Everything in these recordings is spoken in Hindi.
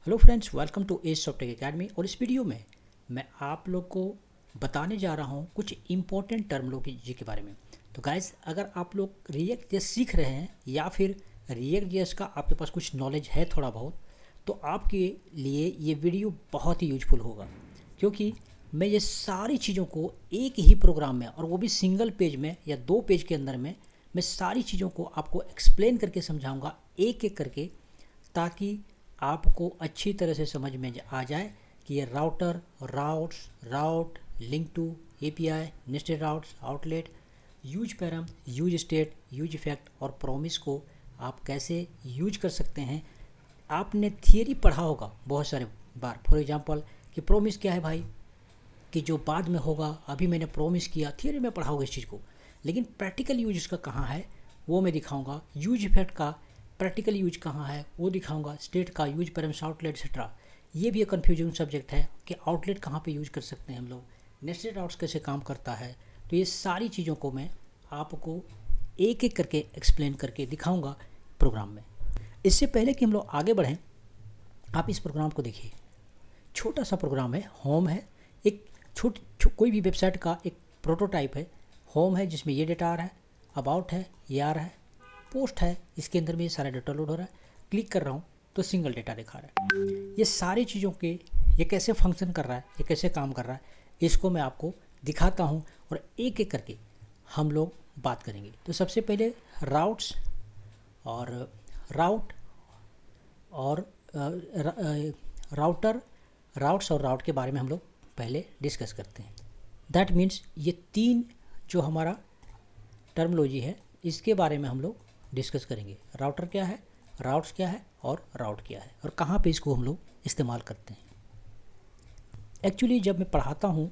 Hello friends, welcome to Edge Software Academy. और इस वीडियो में मैं आप लोग को बताने जा रहा हूँ कुछ इंपॉर्टेंट टर्मिनोलॉजी के बारे में। तो गाइस, अगर आप लोग रिएक्ट जेएस सीख रहे हैं या फिर रिएक्ट जेएस का आपके पास कुछ नॉलेज है थोड़ा बहुत, तो आपके लिए ये वीडियो बहुत ही यूजफुल होगा, क्योंकि मैं ये सारी चीज़ों को एक ही प्रोग्राम में, और वो भी सिंगल पेज में या 2 पेज के अंदर में, मैं सारी चीज़ों को आपको एक्सप्लेन करके समझाऊंगा एक एक करके, ताकि आपको अच्छी तरह से समझ में आ जाए कि ये router, route, link to API, nested routes, outlet, use param, use state, use effect और प्रॉमिस को आप कैसे यूज कर सकते हैं। आपने थियरी पढ़ा होगा बहुत सारे बार, फॉर एग्जांपल कि प्रॉमिस क्या है भाई, कि जो बाद में होगा, अभी मैंने प्रॉमिस किया, थियरी में पढ़ा होगा इस चीज़ को, लेकिन प्रैक्टिकल यूज इसका कहाँ है वो मैं दिखाऊंगा। यूज इफेक्ट का प्रैक्टिकल यूज कहाँ है वो दिखाऊंगा। स्टेट का यूज पैरम्स, आउटलेट एक्सेट्रा, ये भी एक कन्फ्यूजिंग सब्जेक्ट है कि आउटलेट कहाँ पे यूज कर सकते हैं हम लोग, नेस्टेड आउट्स कैसे काम करता है। तो ये सारी चीज़ों को मैं आपको एक एक करके एक्सप्लेन करके दिखाऊंगा प्रोग्राम में। इससे पहले कि हम लोग आगे बढ़ें, आप इस प्रोग्राम को देखिए। छोटा सा प्रोग्राम है, होम है, एक कोई भी वेबसाइट का एक प्रोटोटाइप है। होम है जिसमें ये डेटा आ रहा है, अबाउट है, ये आ रहा है, पोस्ट है, इसके अंदर में ये सारा डेटा लोड हो रहा है। क्लिक कर रहा हूँ तो सिंगल डेटा दिखा रहा है। ये सारी चीज़ों के ये कैसे फंक्शन कर रहा है, ये कैसे काम कर रहा है, इसको मैं आपको दिखाता हूँ और एक एक करके हम लोग बात करेंगे। तो सबसे पहले राउट्स और राउट और राउटर, राउट्स और राउट के बारे में हम लोग पहले डिस्कस करते हैं। दैट मीन्स ये 3 जो हमारा टर्मिनोलॉजी है, इसके बारे में हम लोग डिस्कस करेंगे। राउटर क्या है, राउट्स क्या है और राउट क्या है, और कहाँ पे इसको हम लोग इस्तेमाल करते हैं। एक्चुअली जब मैं पढ़ाता हूँ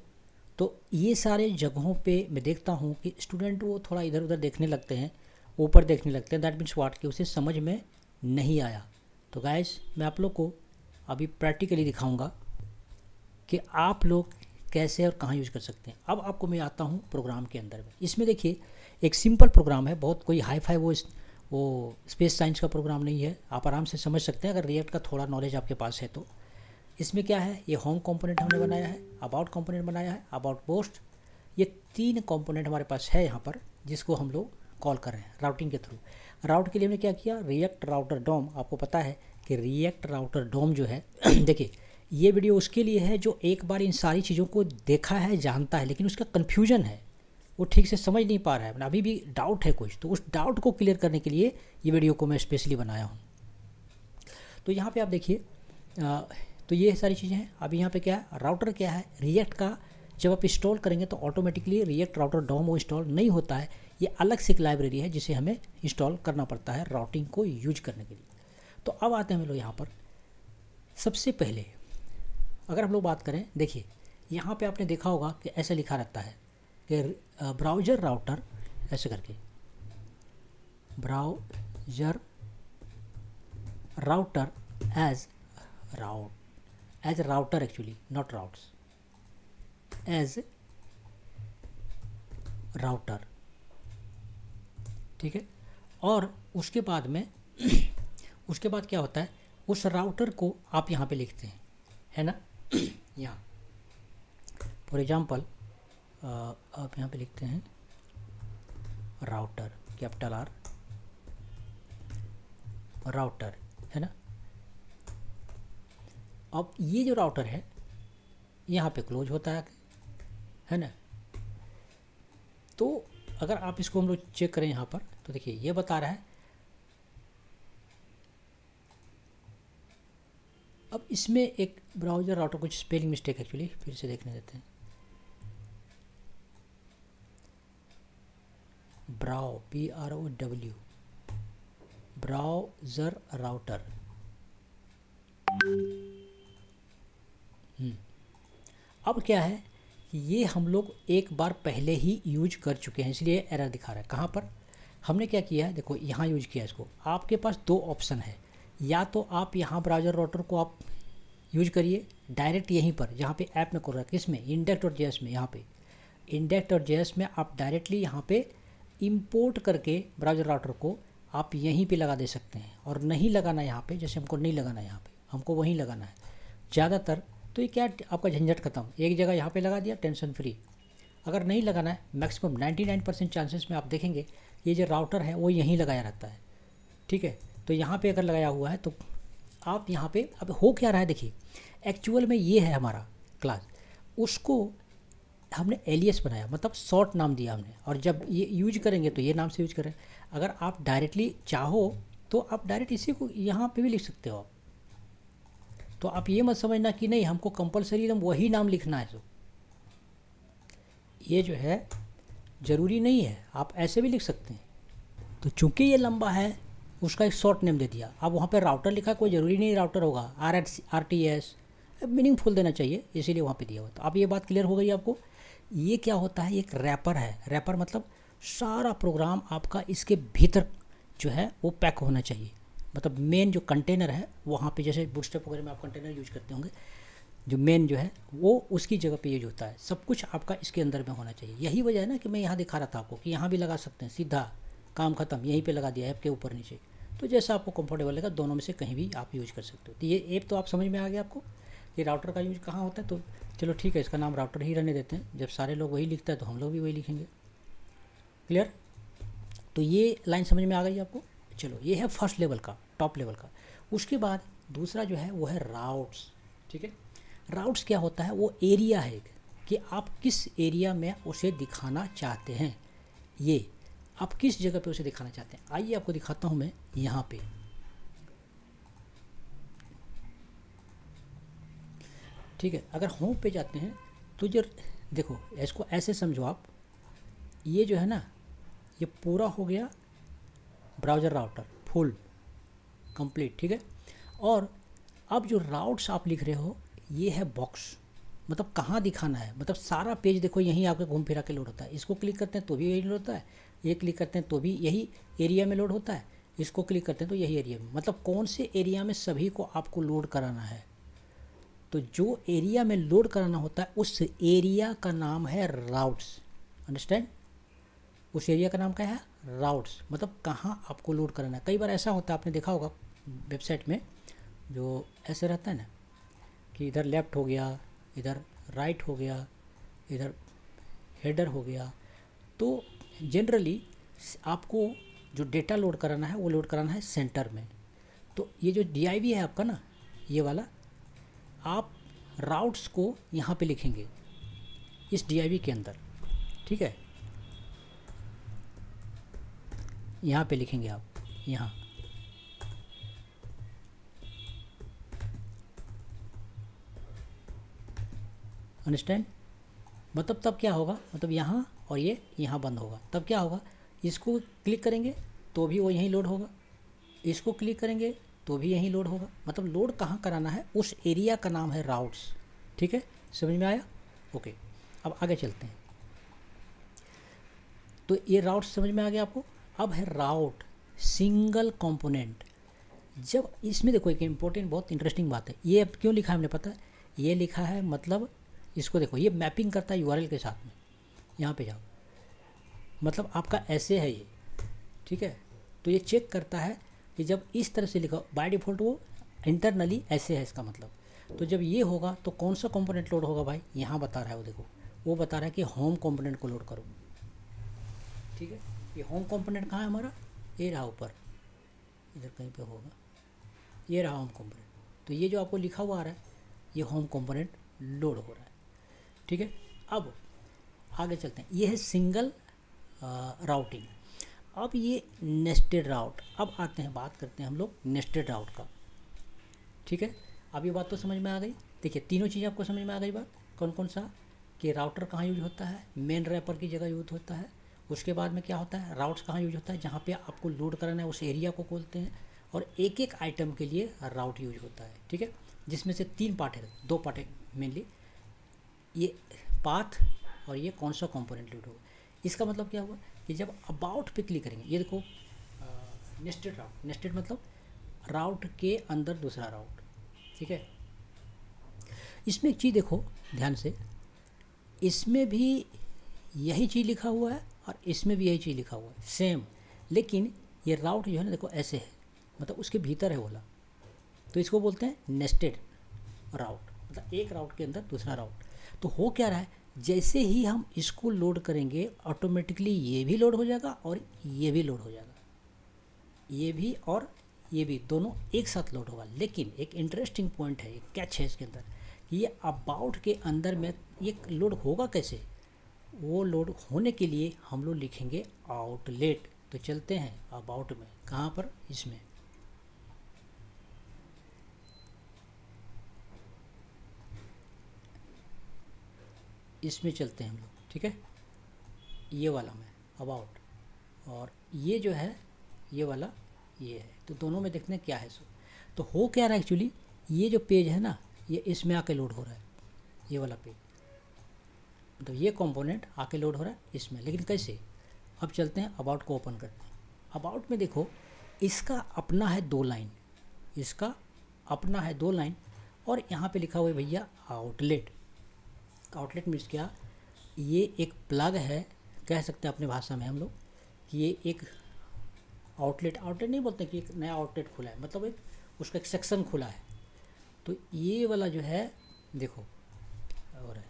तो ये सारे जगहों पे मैं देखता हूँ कि स्टूडेंट वो थोड़ा इधर उधर देखने लगते हैं, ऊपर देखने लगते हैं। दैट मीन्स वाट कि उसे समझ में नहीं आया। तो गाइस, मैं आप लोग को अभी प्रैक्टिकली दिखाऊंगा कि आप लोग कैसे और कहाँ यूज़ कर सकते हैं। अब आपको मैं आता हूँ प्रोग्राम के अंदर में। इसमें देखिए एक सिंपल प्रोग्राम है, बहुत कोई हाई फाई वो स्पेस साइंस का प्रोग्राम नहीं है, आप आराम से समझ सकते हैं अगर रिएक्ट का थोड़ा नॉलेज आपके पास है तो। इसमें क्या है, ये होम कंपोनेंट हमने बनाया है, अबाउट कंपोनेंट बनाया है, अबाउट पोस्ट, ये 3 कंपोनेंट हमारे पास है यहाँ पर, जिसको हम लोग कॉल कर रहे हैं राउटिंग के थ्रू। राउट के लिए हमने क्या किया, रिएक्ट राउटर डोम। आपको पता है कि रिएक्ट राउटर डोम जो है देखिए, ये वीडियो उसके लिए है जो एक बार इन सारी चीज़ों को देखा है, जानता है, लेकिन उसका कन्फ्यूजन है, वो ठीक से समझ नहीं पा रहा है, अभी भी डाउट है कुछ, तो उस डाउट को क्लियर करने के लिए ये वीडियो को मैं स्पेशली बनाया हूँ। तो यहाँ पे आप देखिए, तो ये सारी चीज़ें हैं। अभी यहाँ पे क्या है, राउटर क्या है, रिएक्ट का जब आप इंस्टॉल करेंगे तो ऑटोमेटिकली रिएक्ट राउटर डोम वो इंस्टॉल नहीं होता है। ये अलग से एक लाइब्रेरी है जिसे हमें इंस्टॉल करना पड़ता है राउटिंग को यूज करने के लिए। तो अब आते हैं हम लोग यहाँ पर। सबसे पहले अगर हम लोग बात करें, देखिए यहाँ पे आपने देखा होगा कि ऐसा लिखा रहता है कि ब्राउज़र राउटर, ऐसे करके browser router hash router, actually not routes, hash router, ठीक है। और उसके बाद में उसके बाद क्या होता है, उस राउटर को आप यहाँ पे लिखते हैं, है ना। यहाँ फॉर एग्जांपल आप यहाँ पे लिखते हैं राउटर, कैपिटल आर, राउटर, है ना। अब ये जो राउटर है यहाँ पे क्लोज होता है ना। तो अगर आप इसको हम लोग चेक करें यहाँ पर, तो देखिए ये बता रहा है। अब इसमें एक ब्राउज़र राउटर कुछ स्पेलिंग मिस्टेक एक्चुअली, फिर से देखने देते हैं। BROW browser router. अब क्या है कि ये हम लोग एक बार पहले ही यूज कर चुके हैं, इसलिए एरर दिखा रहा है। कहाँ पर हमने क्या किया है, देखो यहाँ यूज किया इसको। आपके पास 2 ऑप्शन है, या तो आप यहाँ ब्राउज़र राउटर को आप यूज करिए डायरेक्ट यहीं पर, जहाँ पे ऐप में कर रहा है, किसमें, इंडेक्स.js में। यहाँ पे इंडेक्स.js में आप डायरेक्टली यहाँ पे इंपोर्ट करके ब्राउज़र राउटर को आप यहीं पे लगा दे सकते हैं, और नहीं लगाना यहाँ पे, जैसे हमको नहीं लगाना यहाँ पे, हमको वहीं लगाना है ज़्यादातर। तो ये क्या आपका झंझट खत्म, एक जगह यहाँ पे लगा दिया, टेंशन फ्री। अगर नहीं लगाना है, मैक्सिमम 99% चांसेस में आप देखेंगे ये जो राउटर है वो यहीं लगाया रहता है, ठीक है। तो यहाँ पे अगर लगाया हुआ है तो आप यहाँ पे अब हो क्या रहा है देखिए, एक्चुअल में ये है हमारा क्लास, उसको हमने एलियस बनाया, मतलब शॉर्ट नाम दिया हमने, और जब ये यूज करेंगे तो ये नाम से यूज करें। अगर आप डायरेक्टली चाहो तो आप डायरेक्ट इसी को यहाँ पे भी लिख सकते हो आप। तो आप ये मत समझना कि नहीं हमको कंपलसरी एकदम वही नाम लिखना है, तो ये जो है ज़रूरी नहीं है, आप ऐसे भी लिख सकते हैं। तो चूंकि ये लंबा है उसका एक शॉर्ट नेम दे दिया। अब वहाँ पे राउटर लिखा, कोई ज़रूरी नहीं राउटर होगा, RTS मीनिंगफुल देना चाहिए, इसीलिए वहाँ पे दिया हुआ। तो अब ये बात क्लियर हो गई आपको। ये क्या होता है, एक रैपर है। रैपर मतलब सारा प्रोग्राम आपका इसके भीतर जो है वो पैक होना चाहिए, मतलब मेन जो कंटेनर है वहाँ पे, जैसे बूटस्ट्रैप वगैरह में आप कंटेनर यूज करते होंगे, जो मेन जो है वो उसकी जगह पे यूज होता है। सब कुछ आपका इसके अंदर में होना चाहिए। यही वजह है ना कि मैं यहाँ दिखा रहा था आपको कि यहाँ भी लगा सकते हैं, सीधा काम ख़त्म, यहीं पे लगा दिया ऐप के ऊपर नीचे। तो जैसा आपको कंफर्टेबल लगा, दोनों में से कहीं भी आप यूज़ कर सकते हो। तो ये ऐप तो आप समझ में आ गया आपको कि राउटर का यूज कहाँ होता है। तो चलो ठीक है, इसका नाम राउटर ही रहने देते हैं, जब सारे लोग वही लिखते हैं तो हम लोग भी वही लिखेंगे। क्लियर? तो ये लाइन समझ में आ गई आपको। चलो ये है फर्स्ट लेवल का, टॉप लेवल का। उसके बाद दूसरा जो है वो है राउट्स, ठीक है। राउट्स क्या होता है, वो एरिया है कि आप किस एरिया में उसे दिखाना चाहते हैं, ये आप किस जगह पे उसे दिखाना चाहते हैं। आइए आपको दिखाता हूँ मैं यहाँ पे। ठीक है, अगर होम पे जाते हैं तो जो देखो इसको ऐसे समझो आप, ये जो है ना ये पूरा हो गया ब्राउज़र राउटर फुल कंप्लीट, ठीक है। और अब जो राउट्स आप लिख रहे हो ये है बॉक्स, मतलब कहाँ दिखाना है, मतलब सारा पेज देखो यहीं आपके घूम फिरा के लोड होता है। इसको क्लिक करते हैं तो भी यही लोड होता है, ये क्लिक करते हैं तो भी यही एरिया में लोड होता है, इसको क्लिक करते हैं तो यही एरिया में, मतलब कौन से एरिया में सभी को आपको लोड कराना है। तो जो एरिया में लोड कराना होता है उस एरिया का नाम है राउट्स, अंडरस्टैंड। उस एरिया का नाम क्या है, राउट्स, मतलब कहाँ आपको लोड कराना है। कई बार ऐसा होता है, आपने देखा होगा वेबसाइट में जो ऐसे रहता है ना कि इधर लेफ़्ट हो गया, इधर राइट हो गया, इधर हेडर हो गया। तो जनरली आपको जो डेटा लोड कराना है वो लोड कराना है सेंटर में। तो ये जो DIV है आपका ना, ये वाला, आप राउट्स को यहाँ पे लिखेंगे इस DIV के अंदर, ठीक है। यहाँ पे लिखेंगे आप, यहाँ अंडरस्टैंड। मतलब तब क्या होगा, मतलब यहाँ और ये यहाँ बंद होगा, तब क्या होगा, इसको क्लिक करेंगे तो भी वो यहीं लोड होगा, इसको क्लिक करेंगे तो भी यहीं लोड होगा। मतलब लोड कहाँ कराना है, उस एरिया का नाम है राउट्स, ठीक है। समझ में आया? ओके, अब आगे चलते हैं। तो ये राउट्स समझ में आ गया आपको। अब है राउट सिंगल कंपोनेंट। जब इसमें देखो एक इम्पोर्टेंट बहुत इंटरेस्टिंग बात है, ये अब क्यों लिखा है हमने पता है, ये लिखा है मतलब इसको देखो, ये मैपिंग करता है URL के साथ में। यहाँ पे जाओ, मतलब आपका ऐसे है ये, ठीक है। तो ये चेक करता है कि जब इस तरह से लिखा, बाय डिफ़ॉल्ट वो इंटरनली ऐसे है इसका मतलब। तो जब ये होगा तो कौन सा कंपोनेंट लोड होगा भाई, यहाँ बता रहा है वो देखो, वो बता रहा है कि होम कंपोनेंट को लोड करो, ठीक है। ये होम कंपोनेंट कहाँ है हमारा, ये रहा ऊपर, इधर कहीं पे होगा, ये रहा होम कंपोनेंट। तो ये जो आपको लिखा हुआ आ रहा है ये होम कंपोनेंट लोड हो रहा है, ठीक है। अब आगे चलते हैं, ये है सिंगल राउटिंग। अब ये नेस्टेड राउट, अब आते हैं बात करते हैं हम लोग नेस्टेड राउट का, ठीक है। अब ये बात तो समझ में आ गई। देखिए तीनों चीज़ आपको समझ में आ गई बात, कौन कौन सा, कि राउटर कहाँ यूज होता है, मेन रैपर की जगह यूज होता है। उसके बाद में क्या होता है, राउट्स कहाँ यूज होता है, जहाँ पे आपको लोड कराना है उस एरिया को खोलते हैं, और एक एक आइटम के लिए राउट यूज होता है, ठीक है। जिसमें से 3 पार्ट है, 2 पार्ट है मेनली, ये पाथ और ये कौन सा कंपोनेंट लोड होगा। इसका मतलब क्या हुआ कि जब अबाउट पे क्लिक करेंगे, ये देखो नेस्टेड राउट, नेस्टेड मतलब राउट के अंदर दूसरा राउट, ठीक है। इसमें एक चीज़ देखो ध्यान से, इसमें भी यही चीज़ लिखा हुआ है और इसमें भी यही चीज़ लिखा हुआ है सेम, लेकिन ये राउट जो है ना देखो ऐसे है, मतलब उसके भीतर है वाला, तो इसको बोलते हैं नेस्टेड राउट, मतलब एक राउट के अंदर दूसरा राउट। तो हो क्या रहा है, जैसे ही हम इसको लोड करेंगे ऑटोमेटिकली ये भी लोड हो जाएगा और ये भी लोड हो जाएगा, ये भी और ये भी दोनों एक साथ लोड होगा। लेकिन एक इंटरेस्टिंग पॉइंट है, एक कैच है इसके अंदर कि ये अबाउट के अंदर में ये लोड होगा कैसे। वो लोड होने के लिए हम लोग लिखेंगे आउटलेट। तो चलते हैं अबाउट में, कहाँ पर, इसमें इसमें चलते हैं हम लोग, ठीक है, ये वाला में अबाउट, और ये जो है ये वाला ये है। तो दोनों में देखते हैं क्या है। सो तो हो क्या रहा है एक्चुअली, ये जो पेज है ना ये इसमें आके लोड हो रहा है, ये वाला पेज, तो ये कंपोनेंट आके लोड हो रहा है इसमें। लेकिन कैसे, अब चलते हैं अबाउट को ओपन करते हैं। अबाउट में देखो इसका अपना है 2 लाइन, इसका अपना है 2 लाइन, और यहाँ पे लिखा हुआ है भैया आउटलेट। आउटलेट मीन्स क्या, ये एक प्लग है, कह सकते हैं अपने भाषा में हम लोग कि ये एक आउटलेट नहीं बोलते कि एक नया आउटलेट खुला है, मतलब एक उसका एक सेक्शन खुला है। तो ये वाला जो है देखो और है,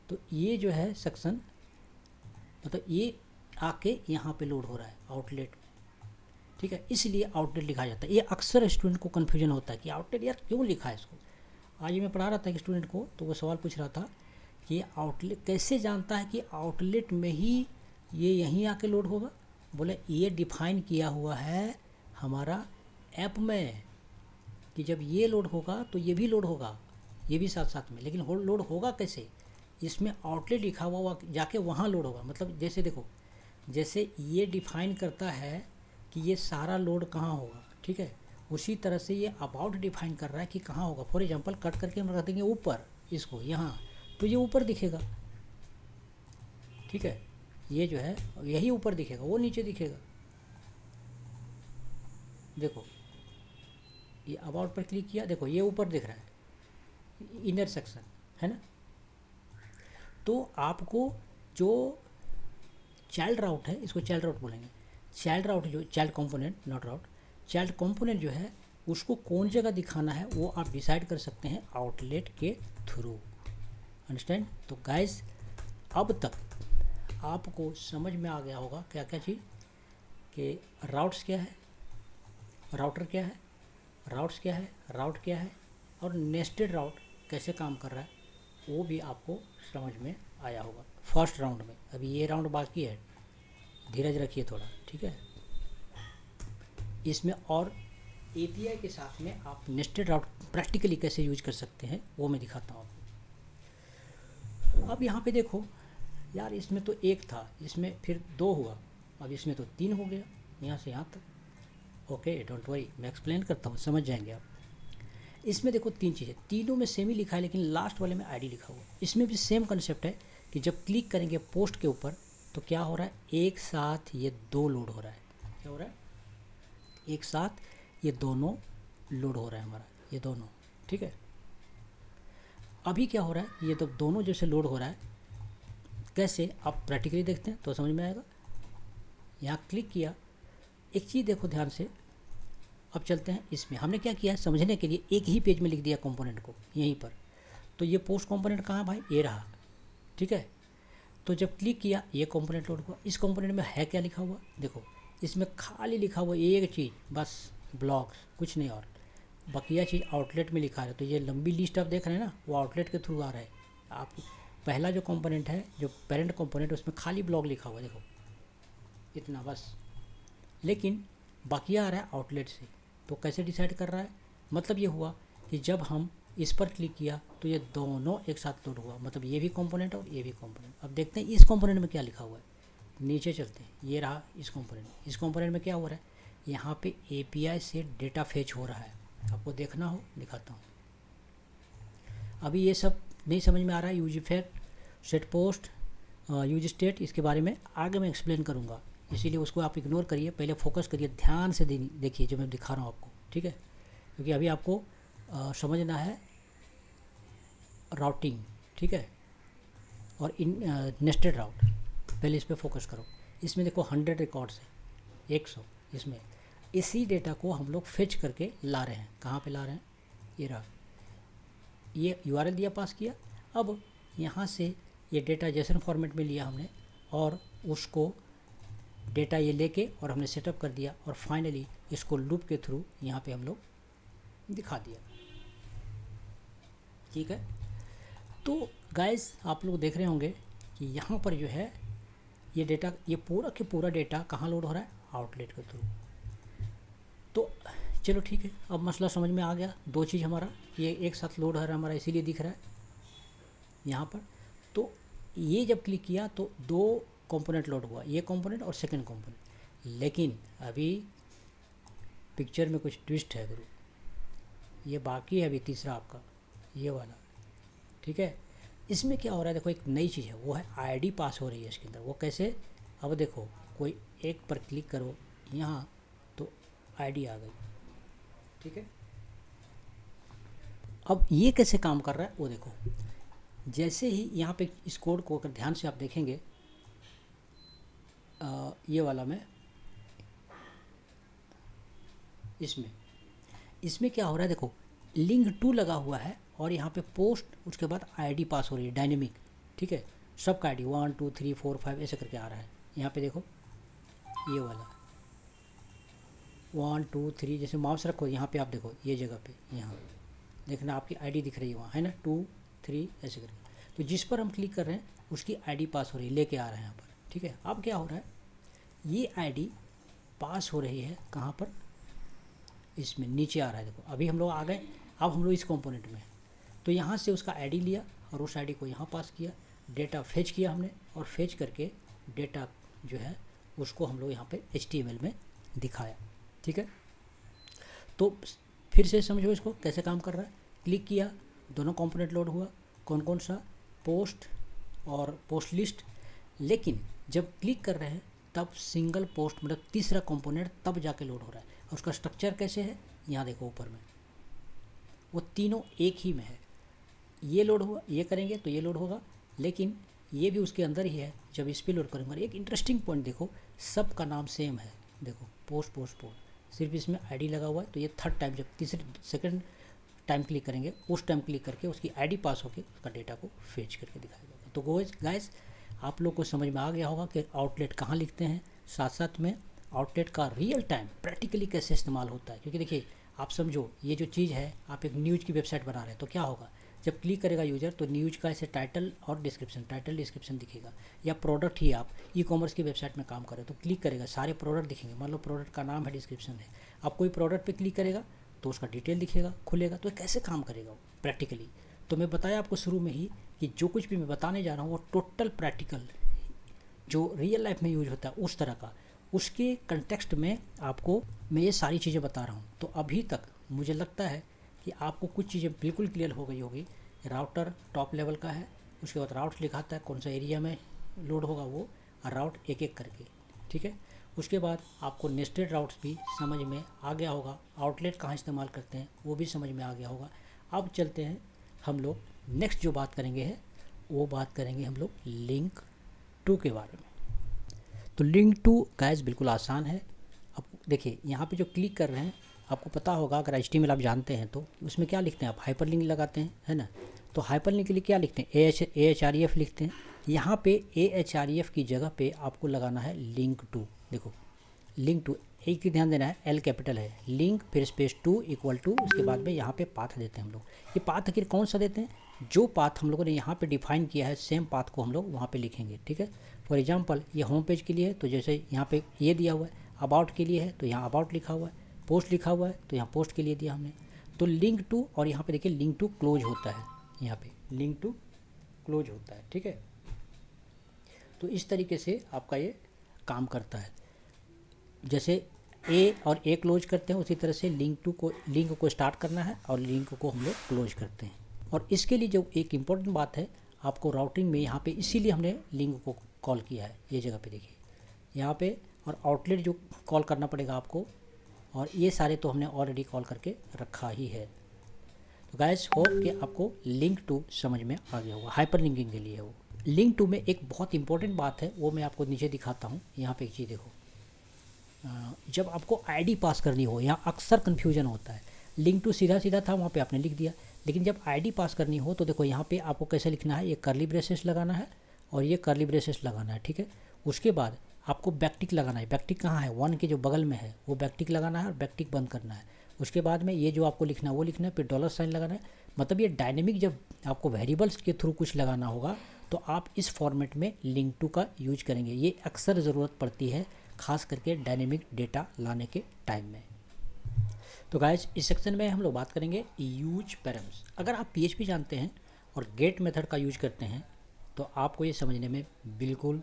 तो ये जो है सेक्शन, मतलब ये आके यहाँ पे लोड हो रहा है आउटलेट में, ठीक है, इसलिए आउटलेट लिखा जाता है। ये अक्सर स्टूडेंट को कन्फ्यूजन होता है कि आउटलेट यार क्यों लिखा है इसको। आज मैं पढ़ा रहा था एक स्टूडेंट को, तो वो सवाल पूछ रहा था कि आउटलेट कैसे जानता है कि आउटलेट में ही ये यहीं आके लोड होगा। बोले ये डिफाइन किया हुआ है हमारा ऐप में कि जब ये लोड होगा तो ये भी लोड होगा, ये भी साथ साथ में। लेकिन लोड होगा कैसे, इसमें आउटलेट लिखा हुआ जाके वहाँ लोड होगा। मतलब जैसे देखो, जैसे ये डिफाइन करता है कि ये सारा लोड कहाँ होगा, ठीक है, उसी तरह से ये अबाउट डिफाइन कर रहा है कि कहाँ होगा। फॉर एग्जांपल कट करके हम रख देंगे ऊपर इसको यहाँ, तो ये ऊपर दिखेगा, ठीक है, ये जो है यही ऊपर दिखेगा, वो नीचे दिखेगा। देखो ये अबाउट पर क्लिक किया, देखो ये ऊपर दिख रहा है, इनर सेक्शन है ना। तो आपको जो चाइल्ड राउट है, इसको चाइल्ड राउट बोलेंगे, चाइल्ड राउट जो child component, not route, child component जो है उसको कौन जगह दिखाना है वो आप डिसाइड कर सकते हैं आउटलेट के थ्रू। अंडरस्टैंड। तो गाइस अब तक आपको समझ में आ गया होगा क्या क्या चीज़, कि राउट्स क्या है, राउटर क्या है, राउट्स क्या है, राउट क्या है, और नेस्टेड राउट कैसे काम कर रहा है, वो भी आपको समझ में आया होगा फर्स्ट राउंड में। अभी ये राउंड बाकी है, धीरज रखिए थोड़ा, ठीक है। इसमें और एपीआई के साथ में आप नेस्टेड राउट प्रैक्टिकली कैसे यूज कर सकते हैं वो मैं दिखाता हूँ आपको। अब यहाँ पे देखो यार, इसमें तो एक था, इसमें फिर 2 हुआ, अब इसमें तो 3 हो गया, यहाँ से यहाँ तक। ओके डोंट वरी, मैं एक्सप्लेन करता हूँ, समझ जाएंगे आप। इसमें देखो 3 चीज़ें, तीनों में सेम ही लिखा है, लेकिन लास्ट वाले में आईडी लिखा हुआ है। इसमें भी सेम कंसेप्ट है कि जब क्लिक करेंगे पोस्ट के ऊपर तो क्या हो रहा है, एक साथ ये 2 लोड हो रहा है। क्या हो रहा है, एक साथ ये दोनों लोड हो रहा है हमारा, ये दोनों, ठीक है। अभी क्या हो रहा है, ये तो दोनों जैसे लोड हो रहा है, कैसे आप प्रैक्टिकली देखते हैं तो समझ में आएगा। यहाँ क्लिक किया, एक चीज़ देखो ध्यान से, अब चलते हैं इसमें। हमने क्या किया है समझने के लिए, एक ही पेज में लिख दिया कंपोनेंट को यहीं पर। तो ये पोस्ट कंपोनेंट कहाँ भाई, ये रहा, ठीक है। तो जब क्लिक किया ये कंपोनेंट लोड हुआ। इस कंपोनेंट में है क्या लिखा हुआ, देखो इसमें खाली लिखा हुआ एक चीज़ बस, ब्लॉक्स, कुछ नहीं और। बकिया चीज़ आउटलेट में लिखा है। तो ये लंबी लिस्ट आप देख रहे हैं ना, वो आउटलेट के थ्रू आ रहा है। आप पहला जो कंपोनेंट है, जो पेरेंट कंपोनेंट, उसमें खाली ब्लॉक लिखा हुआ है, देखो इतना बस। लेकिन बकिया आ रहा है आउटलेट से। तो कैसे डिसाइड कर रहा है, मतलब ये हुआ कि जब हम इस पर क्लिक किया तो ये दोनों एक साथ लोड हुआ, मतलब ये भी कंपोनेंट और ये भी कंपोनेंट। अब देखते हैं इस कंपोनेंट में क्या लिखा हुआ है, नीचे चलते हैं, ये रहा इस कंपोनेंट। इस कंपोनेंट में क्या हो रहा है, यहाँ पे एपीआई से डेटा फेच हो रहा है, आपको देखना हो दिखाता हूँ। अभी ये सब नहीं समझ में आ रहा है, use effect, set post, use state, इसके बारे में आगे मैं एक्सप्लेन करूँगा, इसीलिए उसको आप इग्नोर करिए, पहले फोकस करिए, ध्यान से देखिए जो मैं दिखा रहा हूँ आपको, ठीक है। क्योंकि अभी आपको समझना है राउटिंग, ठीक है, और नेस्टेड राउट। पहले इस पर फोकस करो। इसमें देखो 100 रिकॉर्ड्स है, 100 इसमें। इसी डेटा को हम लोग फेच करके ला रहे हैं। कहाँ पे ला रहे हैं, ये रहा, ये यूआरएल दिया, पास किया। अब यहाँ से ये डेटा जेसन फॉर्मेट में लिया हमने और उसको डेटा ये लेके और हमने सेटअप कर दिया और फाइनली इसको लूप के थ्रू यहाँ पे हम लोग दिखा दिया। ठीक है, तो गाइस आप लोग देख रहे होंगे कि यहाँ पर जो है ये डेटा, ये पूरा के पूरा डेटा कहाँ लोड हो रहा है, आउटलेट के थ्रू। तो चलो ठीक है, अब मसला समझ में आ गया। दो चीज़ हमारा ये एक साथ लोड हो रहा है हमारा, इसीलिए दिख रहा है यहाँ पर। तो ये जब क्लिक किया तो दो कंपोनेंट लोड हुआ, ये कंपोनेंट और सेकंड कंपोनेंट। लेकिन अभी पिक्चर में कुछ ट्विस्ट है गुरु, ये बाकी है अभी तीसरा आपका, ये वाला। ठीक है, इसमें क्या हो रहा है, देखो एक नई चीज़ है, वो है आईडी पास हो रही है इसके अंदर। वो कैसे, अब देखो कोई एक पर क्लिक करो यहाँ तो आईडी आ गई। ठीक है, अब ये कैसे काम कर रहा है वो देखो। जैसे ही यहाँ पे इस कोड को अगर ध्यान से आप देखेंगे, ये वाला में इसमें क्या हो रहा है, देखो लिंक टू लगा हुआ है और यहाँ पे पोस्ट, उसके बाद आईडी पास हो रही है डायनेमिक। ठीक है, सबका आईडी 1 2 3 4 5 ऐसे करके आ रहा है। यहाँ पे देखो ये वाला 1 2 3, जैसे माउस रखो यहाँ पे आप देखो ये जगह पे, यहाँ देखना आपकी आईडी दिख रही है वहाँ, है ना, 2 3 ऐसे करके। तो जिस पर हम क्लिक कर रहे हैं उसकी आईडी पास हो रही है, लेके आ रहे हैं यहाँ पर। ठीक है, अब क्या हो रहा है, ये आईडी पास हो रही है कहाँ पर, इसमें नीचे आ रहा है। देखो अभी हम लोग आ गए, अब हम लोग इस कंपोनेंट में हैं। तो यहाँ से उसका आईडी लिया और उस आईडी को यहाँ पास किया, डेटा फेच किया हमने और फेच करके डेटा जो है उसको हम लोग यहाँ पे HTML में दिखाया। ठीक है, तो फिर से समझो इसको कैसे काम कर रहा है। क्लिक किया, दोनों कंपोनेंट लोड हुआ, कौन कौन सा, पोस्ट और पोस्ट लिस्ट। लेकिन जब क्लिक कर रहे हैं तब सिंगल पोस्ट, मतलब तीसरा कंपोनेंट तब जाके लोड हो रहा है। और उसका स्ट्रक्चर कैसे है, यहाँ देखो ऊपर में, वो तीनों एक ही में है। ये लोड हुआ, ये करेंगे तो ये लोड होगा, लेकिन ये भी उसके अंदर ही है। जब इस पर लोड करेंगे, एक इंटरेस्टिंग पॉइंट देखो, सब का नाम सेम है। देखो पोस्ट पोस्ट पोस्ट, सिर्फ इसमें आईडी लगा हुआ है। तो ये थर्ड टाइम, जब तीसरे सेकंड टाइम क्लिक करेंगे, उस टाइम क्लिक करके उसकी आईडी पास होकर उसका डेटा को फेच करके दिखाएगा। तो गाइस आप लोग को समझ में आ गया होगा कि आउटलेट कहाँ लिखते हैं, साथ साथ में आउटलेट का रियल टाइम प्रैक्टिकली कैसे इस्तेमाल होता है। क्योंकि देखिए आप समझो, ये जो चीज़ है, आप एक न्यूज़ की वेबसाइट बना रहे हैं तो क्या होगा, जब क्लिक करेगा यूज़र तो न्यूज़ का ऐसे टाइटल और टाइटल डिस्क्रिप्शन दिखेगा। या प्रोडक्ट ही, आप ई-कॉमर्स की वेबसाइट में काम करें तो क्लिक करेगा, सारे प्रोडक्ट दिखेंगे। मान लो प्रोडक्ट का नाम है, डिस्क्रिप्शन है, आप कोई प्रोडक्ट पे क्लिक करेगा तो उसका डिटेल दिखेगा, खुलेगा। तो कैसे काम करेगा वो प्रैक्टिकली, तो मैं बताया आपको शुरू में ही कि जो कुछ भी मैं बताने जा रहा हूँ वो टोटल प्रैक्टिकल, जो रियल लाइफ में यूज होता है उस तरह का, उसके कंटेक्स्ट में आपको मैं ये सारी चीज़ें बता रहा हूँ। तो अभी तक मुझे लगता है कि आपको कुछ चीज़ें बिल्कुल क्लियर हो गई होगी। राउटर टॉप लेवल का है, उसके बाद राउट लिखाता है कौन सा एरिया में लोड होगा वो, और राउट एक एक करके। ठीक है, उसके बाद आपको नेस्टेड राउट्स भी समझ में आ गया होगा, आउटलेट कहाँ इस्तेमाल करते हैं वो भी समझ में आ गया होगा। अब चलते हैं हम लोग नेक्स्ट जो बात करेंगे है, वो बात करेंगे हम लोग लिंक टू के बारे में। तो लिंक टू गाइस बिल्कुल आसान है। अब देखिए यहाँ पे जो क्लिक कर रहे हैं, आपको पता होगा, अगर HTML आप जानते हैं तो उसमें क्या लिखते हैं आप, हाइपर लिंक लगाते हैं, है ना। तो हाइपर लिंक के लिए क्या लिखते हैं, AHREF लिखते हैं। यहाँ पे AHREF की जगह पे आपको लगाना है लिंक टू। देखो लिंक टू, एक ही ध्यान देना है, L कैपिटल है, लिंक फिर स्पेस टू इक्वल टू, उसके बाद में यहाँ पे पाथ देते हैं हम लोग। ये पाथ आखिर कौन सा देते हैं, जो पाथ हम लोगों ने यहाँ पे डिफाइन किया है सेम पाथ को हम लोग वहाँ पे लिखेंगे। ठीक है, फॉर एग्जांपल ये होम पेज के लिए है तो जैसे यहाँ पे ये दिया हुआ है, अबाउट के लिए है तो यहाँ अबाउट लिखा हुआ है, पोस्ट लिखा हुआ है तो यहाँ पोस्ट के लिए दिया हमने। तो लिंक टू, और यहाँ पे देखिए लिंक टू क्लोज होता है, यहाँ पे लिंक टू क्लोज होता है। ठीक है, तो इस तरीके से आपका ये काम करता है। जैसे ए और ए क्लोज करते हैं उसी तरह से लिंक को स्टार्ट करना है और लिंक को हम लोग क्लोज करते हैं। और इसके लिए जो एक इम्पॉर्टेंट बात है, आपको राउटिंग में यहाँ पे इसीलिए हमने लिंक को कॉल किया है, ये जगह पे देखिए यहाँ पे, और आउटलेट जो कॉल करना पड़ेगा आपको, और ये सारे तो हमने ऑलरेडी कॉल करके रखा ही है। तो गाइस होप कि आपको लिंक टू समझ में आ गया होगा, हाइपर लिंकिंग के लिए है वो। लिंक टू में एक बहुत इंपॉर्टेंट बात है, वो मैं आपको नीचे दिखाता हूँ। यहाँ पे एक चीज़ देखो, जब आपको आईडी पास करनी हो, यहाँ अक्सर कन्फ्यूजन होता है। लिंक टू सीधा सीधा था, वहाँ पे आपने लिख दिया, लेकिन जब आईडी पास करनी हो तो देखो यहाँ पे आपको कैसे लिखना है, ये कर्ली ब्रेसेस लगाना है और ये कर्ली ब्रेसेस लगाना है, ठीक है। उसके बाद आपको बैकटिक लगाना है। बैकटिक कहाँ है, 1 के जो बगल में है वो बैकटिक लगाना है और बैकटिक बंद करना है। उसके बाद में ये जो आपको लिखना है वो लिखना है, फिर डॉलर साइन लगाना है। मतलब ये डायनेमिक जब आपको वेरिएबल्स के थ्रू कुछ लगाना होगा तो आप इस फॉर्मेट में लिंक टू का यूज करेंगे। ये अक्सर ज़रूरत पड़ती है, खास करके डायनेमिक डेटा लाने के टाइम में। तो गाइस, इस सेक्शन में हम लोग बात करेंगे यूज पैरम्स। अगर आप PHP जानते हैं और गेट मेथड का यूज करते हैं तो आपको ये समझने में बिल्कुल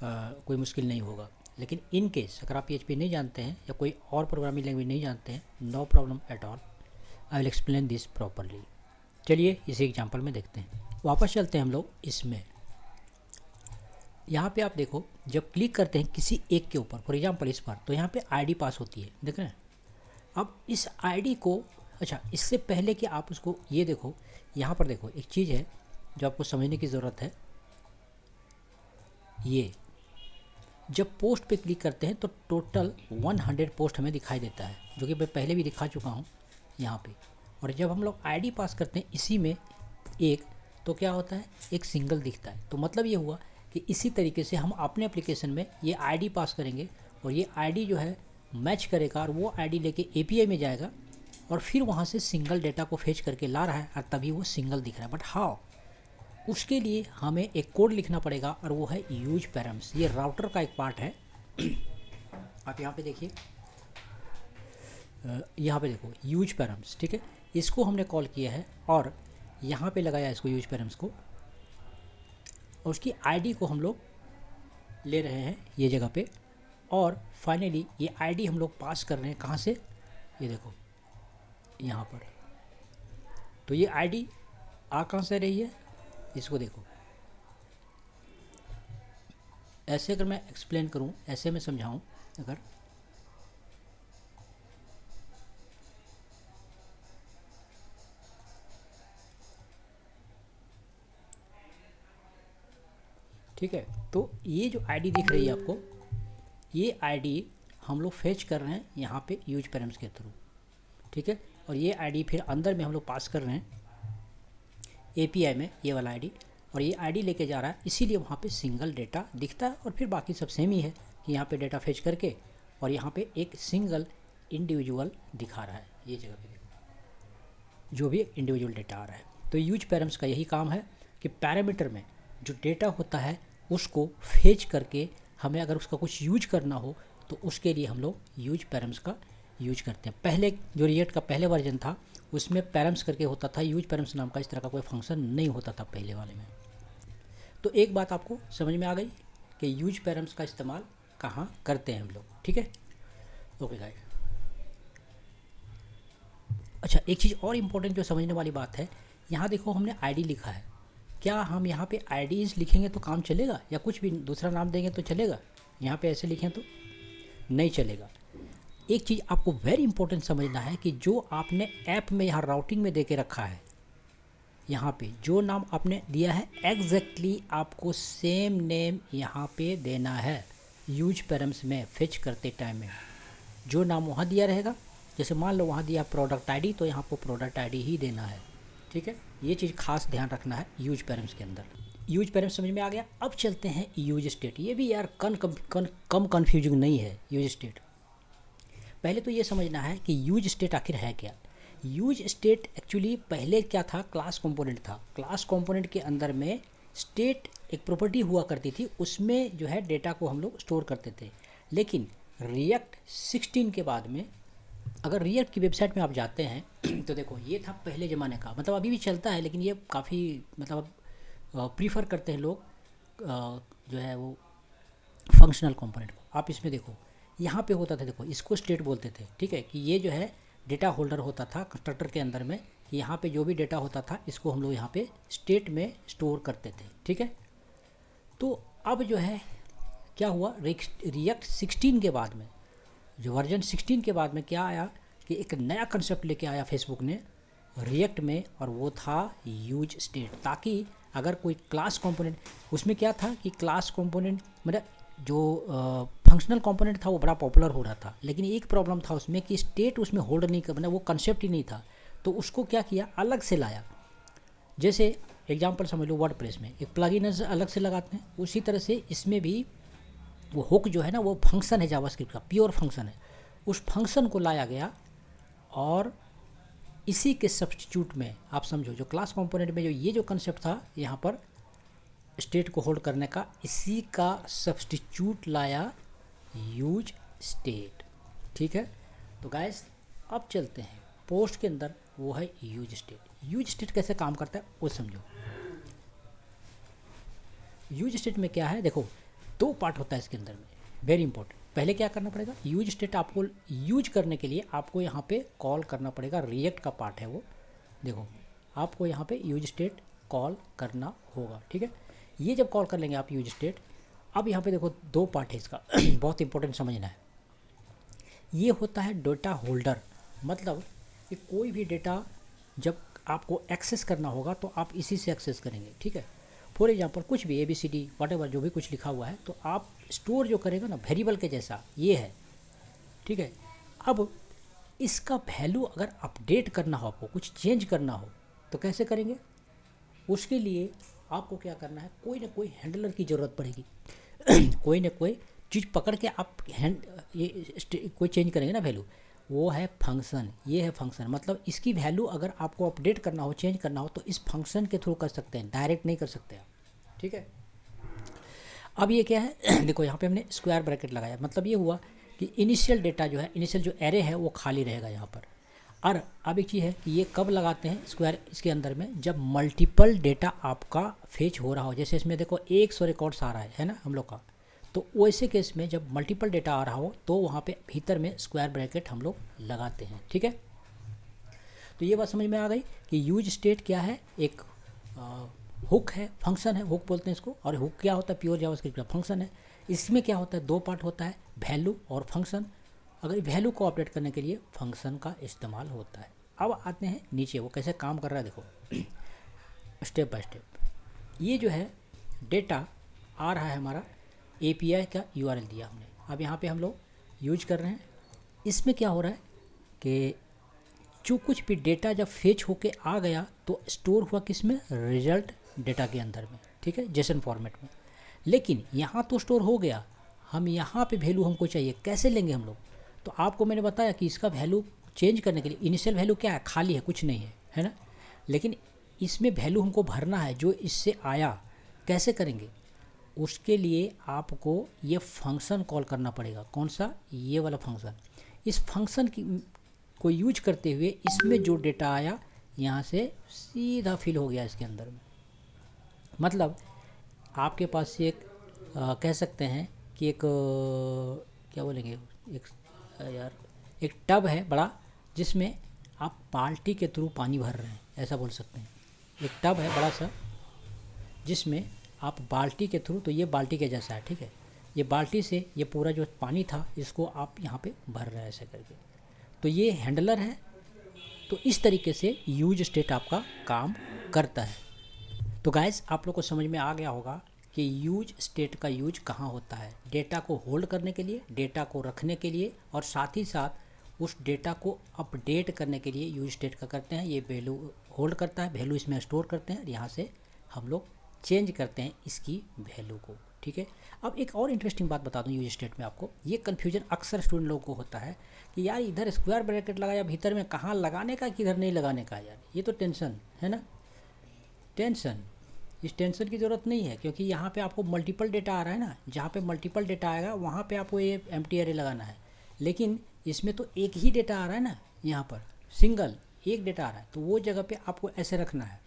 कोई मुश्किल नहीं होगा। लेकिन इन केस अगर आप PHP नहीं जानते हैं या कोई और प्रोग्रामिंग लैंग्वेज नहीं जानते हैं, no problem at all, I will explain this properly. चलिए इसी एग्जांपल में देखते हैं। वापस चलते हैं हम लोग इसमें। यहाँ पे आप देखो, जब क्लिक करते हैं किसी एक के ऊपर, फॉर एग्जांपल इस पर, तो यहाँ पे आईडी पास होती है, देख रहे हैं। अब इस आईडी को, अच्छा इससे पहले कि आप उसको, ये देखो यहाँ पर देखो एक चीज़ है जो आपको समझने की ज़रूरत है। ये जब पोस्ट पे क्लिक करते हैं तो टोटल 100 पोस्ट हमें दिखाई देता है, जो कि मैं पहले भी दिखा चुका हूँ यहाँ पे। और जब हम लोग आईडी पास करते हैं इसी में एक, तो क्या होता है, एक सिंगल दिखता है। तो मतलब ये हुआ कि इसी तरीके से हम अपने एप्लीकेशन में ये आईडी पास करेंगे और ये आईडी जो है मैच करेगा और वो आईडी लेके API में जाएगा और फिर वहाँ से सिंगल डेटा को फेच करके ला रहा है और तभी वो सिंगल दिख रहा है। बट हाउ, उसके लिए हमें एक कोड लिखना पड़ेगा और वो है यूज पैरम्स। ये राउटर का एक पार्ट है। आप यहाँ पे देखिए, यहाँ पे देखो यूज पैरम्स, ठीक है। इसको हमने कॉल किया है और यहाँ पे लगाया इसको यूज पैरम्स को, और उसकी आईडी को हम लोग ले रहे हैं ये जगह पे। और फाइनली ये आईडी हम लोग पास कर रहे हैं कहाँ से, ये देखो यहाँ पर। तो ये आईडी आ कहाँ से रही है, इसको देखो। ऐसे अगर मैं एक्सप्लेन करूँ, ऐसे मैं समझाऊँ, अगर ठीक है, तो ये जो आईडी दिख रही है आपको, ये आईडी हम लोग फेच कर रहे हैं यहाँ पे यूज पैरम्स के थ्रू, ठीक है। और ये आईडी फिर अंदर में हम लोग पास कर रहे हैं API में, ये वाला आईडी, और ये आईडी लेके जा रहा है, इसीलिए वहाँ पे सिंगल डेटा दिखता है। और फिर बाकी सब सेम ही है कि यहाँ पे डेटा फेच करके और यहाँ पे एक सिंगल इंडिविजुअल दिखा रहा है, ये जगह पे देखो जो भी इंडिविजुअल डेटा आ रहा है। तो यूज पैरम्स का यही काम है कि पैरामीटर में जो डेटा होता है उसको फेच करके हमें अगर उसका कुछ यूज करना हो तो उसके लिए हम लोग यूज पैरम्स का यूज करते हैं। पहले जो रिएक्ट का पहले वर्जन था उसमें पैरम्स करके होता था, यूज पैरम्स नाम का इस तरह का कोई फंक्शन नहीं होता था पहले वाले में। तो एक बात आपको समझ में आ गई कि यूज पैरम्स का इस्तेमाल कहाँ करते हैं हम लोग, ठीक है। ओके गाइस, अच्छा एक चीज़ और इम्पोर्टेंट जो समझने वाली बात है, यहाँ देखो हमने आईडी लिखा है, क्या हम यहाँ पे आईडीज लिखेंगे तो काम चलेगा या कुछ भी दूसरा नाम देंगे तो चलेगा? यहाँ पे ऐसे लिखें तो नहीं चलेगा। एक चीज़ आपको वेरी इंपॉर्टेंट समझना है कि जो आपने ऐप में यहाँ राउटिंग में दे के रखा है, यहाँ पे जो नाम आपने दिया है एग्जैक्टली आपको सेम नेम यहाँ पे देना है। यूज पैरम्स में फेच करते टाइम में जो नाम वहाँ दिया रहेगा, जैसे मान लो वहाँ दिया प्रोडक्ट आईडी, तो यहाँ पर प्रोडक्ट आईडी ही देना है, ठीक है। ये चीज़ खास ध्यान रखना है यूज पैरम्स के अंदर। यूज पैरम्स समझ में आ गया। अब चलते हैं यूज स्टेट। ये भी यार कम कन्फ्यूजिंग नहीं है यूज स्टेट। पहले तो ये समझना है कि यूज स्टेट आखिर है क्या। यूज स्टेट एक्चुअली पहले क्या था, क्लास कंपोनेंट था। क्लास कंपोनेंट के अंदर में स्टेट एक प्रॉपर्टी हुआ करती थी, उसमें जो है डेटा को हम लोग स्टोर करते थे। लेकिन रिएक्ट 16 के बाद में, अगर रिएक्ट की वेबसाइट में आप जाते हैं तो देखो ये था पहले ज़माने का, मतलब अभी भी चलता है लेकिन ये काफ़ी मतलब प्रीफर करते हैं लोग जो है वो फंक्शनल कंपोनेंट को। आप इसमें देखो यहाँ पे होता था, देखो इसको स्टेट बोलते थे, ठीक है, कि ये जो है डेटा होल्डर होता था कंस्ट्रक्टर के अंदर में, कि यहाँ पे जो भी डेटा होता था इसको हम लोग यहाँ पे स्टेट में स्टोर करते थे, ठीक है। तो अब जो है क्या हुआ, रिएक्ट 16 के बाद में, जो वर्जन 16 के बाद में क्या आया कि एक नया कंसेप्ट लेके आया फेसबुक ने रिएक्ट में, और वो था यूज स्टेट। ताकि अगर कोई क्लास कंपोनेंट, उसमें क्या था कि क्लास कंपोनेंट मतलब जो फंक्शनल कंपोनेंट था वो बड़ा पॉपुलर हो रहा था, लेकिन एक प्रॉब्लम था उसमें कि स्टेट उसमें होल्ड नहीं कर, मतलब वो कंसेप्ट ही नहीं था। तो उसको क्या किया, अलग से लाया। जैसे एग्जांपल समझ लो, वर्डप्रेस में एक प्लगइन अलग से लगाते हैं, उसी तरह से इसमें भी वो हुक जो है ना, वो फंक्शन है जावास्क्रिप्ट का, प्योर फंक्शन है। उस फंक्शन को लाया गया और इसी के सब्स्टिट्यूट में आप समझो, जो क्लास कंपोनेंट में जो ये जो कंसेप्ट था यहाँ पर स्टेट को होल्ड करने का, इसी का सब्स्टिट्यूट लाया यूज स्टेट। ठीक है, तो गाइस अब चलते हैं पोस्ट के अंदर, वो है यूज स्टेट। यूज स्टेट कैसे काम करता है वो समझो। यूज स्टेट में क्या है, देखो दो पार्ट होता है इसके अंदर में, वेरी इंपॉर्टेंट। पहले क्या करना पड़ेगा, यूज स्टेट आपको यूज करने के लिए आपको यहाँ पे कॉल करना पड़ेगा, रिएक्ट का पार्ट है वो। देखो आपको यहाँ पे यूज स्टेट कॉल करना होगा। ठीक है, ये जब कॉल कर लेंगे आप यूज स्टेट, अब यहाँ पे देखो दो पार्ट है इसका बहुत इंपॉर्टेंट समझना है। ये होता है डेटा होल्डर, मतलब कि कोई भी डेटा जब आपको एक्सेस करना होगा तो आप इसी से एक्सेस करेंगे। ठीक है, फॉर एग्जांपल कुछ भी ABCD वॉटेवर जो भी कुछ लिखा हुआ है, तो आप स्टोर जो करेगा ना वेरिएबल के जैसा ये है। ठीक है, अब इसका वैल्यू अगर अपडेट करना हो, आपको कुछ चेंज करना हो तो कैसे करेंगे, उसके लिए आपको क्या करना है, कोई ना कोई हैंडलर की ज़रूरत पड़ेगी कोई ना कोई चीज़ पकड़ के आप कोई चेंज करेंगे ना वैल्यू, वो है फंक्शन। ये है फंक्शन, मतलब इसकी वैल्यू अगर आपको अपडेट करना हो, चेंज करना हो, तो इस फंक्शन के थ्रू कर सकते हैं, डायरेक्ट नहीं कर सकते आप। ठीक है, अब ये क्या है देखो यहाँ पे हमने स्क्वायर ब्रैकेट लगाया, मतलब ये हुआ कि इनिशियल डेटा जो है, इनिशियल जो एरे है वो खाली रहेगा यहाँ पर। और अब एक चीज़ है कि ये कब लगाते हैं स्क्वायर इसके अंदर में, जब मल्टीपल डेटा आपका फेच हो रहा हो। जैसे इसमें देखो 100 रिकॉर्ड्स आ रहा है ना हम लोग का, तो वैसे केस में जब मल्टीपल डेटा आ रहा हो तो वहाँ पे भीतर में स्क्वायर ब्रैकेट हम लोग लगाते हैं। ठीक है, तो ये बात समझ में आ गई कि यूज स्टेट क्या है, एक हुक है, फंक्शन है, हुक बोलते हैं इसको। और हुक क्या होता है, प्योर जावास्क्रिप्ट का फंक्शन है। इसमें क्या होता है, दो पार्ट होता है, वैल्यू और फंक्शन। अगर वैल्यू को अपडेट करने के लिए फंक्शन का इस्तेमाल होता है। अब आते हैं नीचे, वो कैसे काम कर रहा है देखो स्टेप बाय स्टेप। ये जो है डेटा आ रहा है हमारा, API का URL दिया हमने, अब यहाँ पे हम लोग यूज कर रहे हैं। इसमें क्या हो रहा है कि जो कुछ भी डेटा जब फेच होके आ गया तो स्टोर हुआ किस में, रिजल्ट डेटा के अंदर में। ठीक है, जेसन फॉर्मेट में। लेकिन यहाँ तो स्टोर हो गया, हम यहाँ पे वैल्यू हमको चाहिए, कैसे लेंगे हम लोग। तो आपको मैंने बताया कि इसका वैल्यू चेंज करने के लिए इनिशियल वैल्यू क्या है, खाली है, कुछ नहीं है ना। लेकिन इसमें वैल्यू हमको भरना है जो इससे आया, कैसे करेंगे, उसके लिए आपको ये फंक्शन कॉल करना पड़ेगा। कौन सा, ये वाला फंक्शन। इस फंक्शन की को यूज करते हुए इसमें जो डेटा आया यहाँ से सीधा फिल हो गया इसके अंदर में। मतलब आपके पास से एक कह सकते हैं कि एक क्या बोलेंगे, एक यार एक टब है बड़ा, जिसमें आप बाल्टी के थ्रू पानी भर रहे हैं, ऐसा बोल सकते हैं। एक टब है बड़ा सा जिसमें आप बाल्टी के थ्रू, तो ये बाल्टी के जैसा है। ठीक है, ये बाल्टी से ये पूरा जो पानी था इसको आप यहाँ पे भर रहे हैं ऐसे करके, तो ये हैंडलर है। तो इस तरीके से यूज स्टेट आपका काम करता है। तो गाइस आप लोग को समझ में आ गया होगा कि यूज स्टेट का यूज कहाँ होता है, डेटा को होल्ड करने के लिए, डेटा को रखने के लिए, और साथ ही साथ उस डेटा को अपडेट करने के लिए यूज स्टेट का करते हैं। ये वैल्यू होल्ड करता है, वैल्यू इसमें स्टोर करते हैं, यहाँ से हम लोग चेंज करते हैं इसकी वैल्यू को। ठीक है, अब एक और इंटरेस्टिंग बात बता दूं यूज स्टेट में आपको, ये कन्फ्यूजन अक्सर स्टूडेंट लोगों को होता है कि यार इधर स्क्वायर ब्रैकेट लगाया भीतर में, कहाँ लगाने का किधर नहीं लगाने का। यार ये तो टेंशन है ना, टेंशन, इस टेंशन की ज़रूरत नहीं है, क्योंकि यहाँ पे आपको मल्टीपल डेटा आ रहा है ना, जहाँ पे मल्टीपल डेटा आएगा वहाँ पे आपको ये एम्प्टी एरे लगाना है। लेकिन इसमें तो एक ही डेटा आ रहा है ना, यहाँ पर सिंगल एक डेटा आ रहा है, तो वो जगह पे आपको ऐसे रखना है,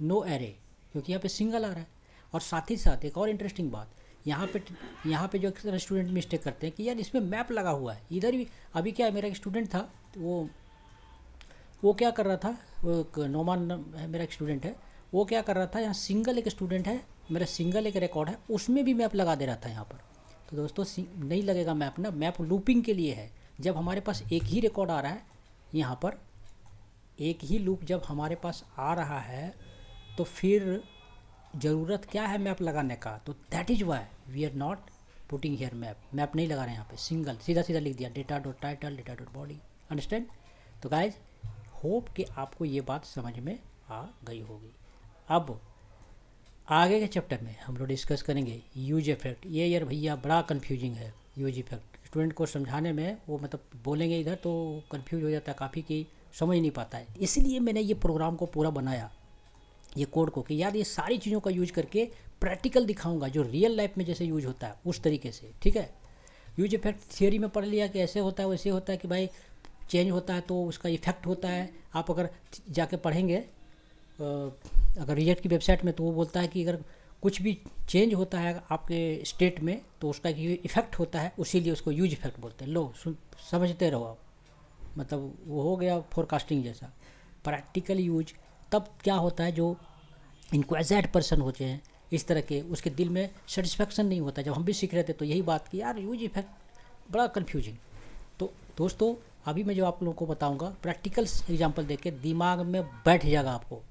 नो एरे, क्योंकि यहाँ पे सिंगल आ रहा है। और साथ ही साथ एक और इंटरेस्टिंग बात, यहाँ पे जो स्टूडेंट मिस्टेक करते हैं कि यार इसमें मैप लगा हुआ है इधर भी। अभी क्या है, मेरा एक स्टूडेंट था, वो क्या कर रहा था, वो नोमान मेरा एक स्टूडेंट है, वो क्या कर रहा था, यहाँ सिंगल एक स्टूडेंट है मेरा, सिंगल एक रिकॉर्ड है, उसमें भी मैप लगा दे रहा था यहाँ पर। तो दोस्तों नहीं लगेगा मैप ना, मैप लूपिंग के लिए है। जब हमारे पास एक ही रिकॉर्ड आ रहा है, यहाँ पर एक ही लूप जब हमारे पास आ रहा है, तो फिर ज़रूरत क्या है मैप लगाने का, तो that is why we are not putting here map नहीं लगा रहे हैं यहाँ पे, सिंगल सीधा सीधा लिख दिया data dot title data dot body. Understand? तो गाइज होप कि आपको ये बात समझ में आ गई होगी। अब आगे के चैप्टर में हम लोग डिस्कस करेंगे यूज इफेक्ट। ये यार भैया बड़ा कन्फ्यूजिंग है यूज इफेक्ट, स्टूडेंट को समझाने में वो मतलब बोलेंगे इधर तो कंफ्यूज हो जाता है काफ़ी, कि समझ नहीं पाता है। इसलिए मैंने ये प्रोग्राम को पूरा बनाया, ये कोड को, कि यार ये सारी चीज़ों का यूज करके प्रैक्टिकल दिखाऊंगा जो रियल लाइफ में जैसे यूज होता है उस तरीके से। ठीक है, यूज इफेक्ट थियोरी में पढ़ लिया कि ऐसे होता है वैसे होता है, कि भाई चेंज होता है तो उसका इफेक्ट होता है। आप अगर जाके पढ़ेंगे अगर रिएक्ट की वेबसाइट में, तो वो बोलता है कि अगर कुछ भी चेंज होता है आपके स्टेट में तो उसका इफेक्ट होता है, उसीलिए उसको यूज इफेक्ट बोलते हैं। लो समझते रहो आप, मतलब वो हो गया फोरकास्टिंग जैसा। प्रैक्टिकल यूज तब क्या होता है, जो इंक्वाइजेड पर्सन होते हैं इस तरह के, उसके दिल में सेटिस्फेक्शन नहीं होता। जब हम भी सीख रहे थे तो यही बात कि यार यूज इफेक्ट बड़ा कन्फ्यूजिंग। तो दोस्तों अभी मैं जो आप लोगों को बताऊंगा प्रैक्टिकल एग्जांपल देके दिमाग में बैठ जाएगा आपको।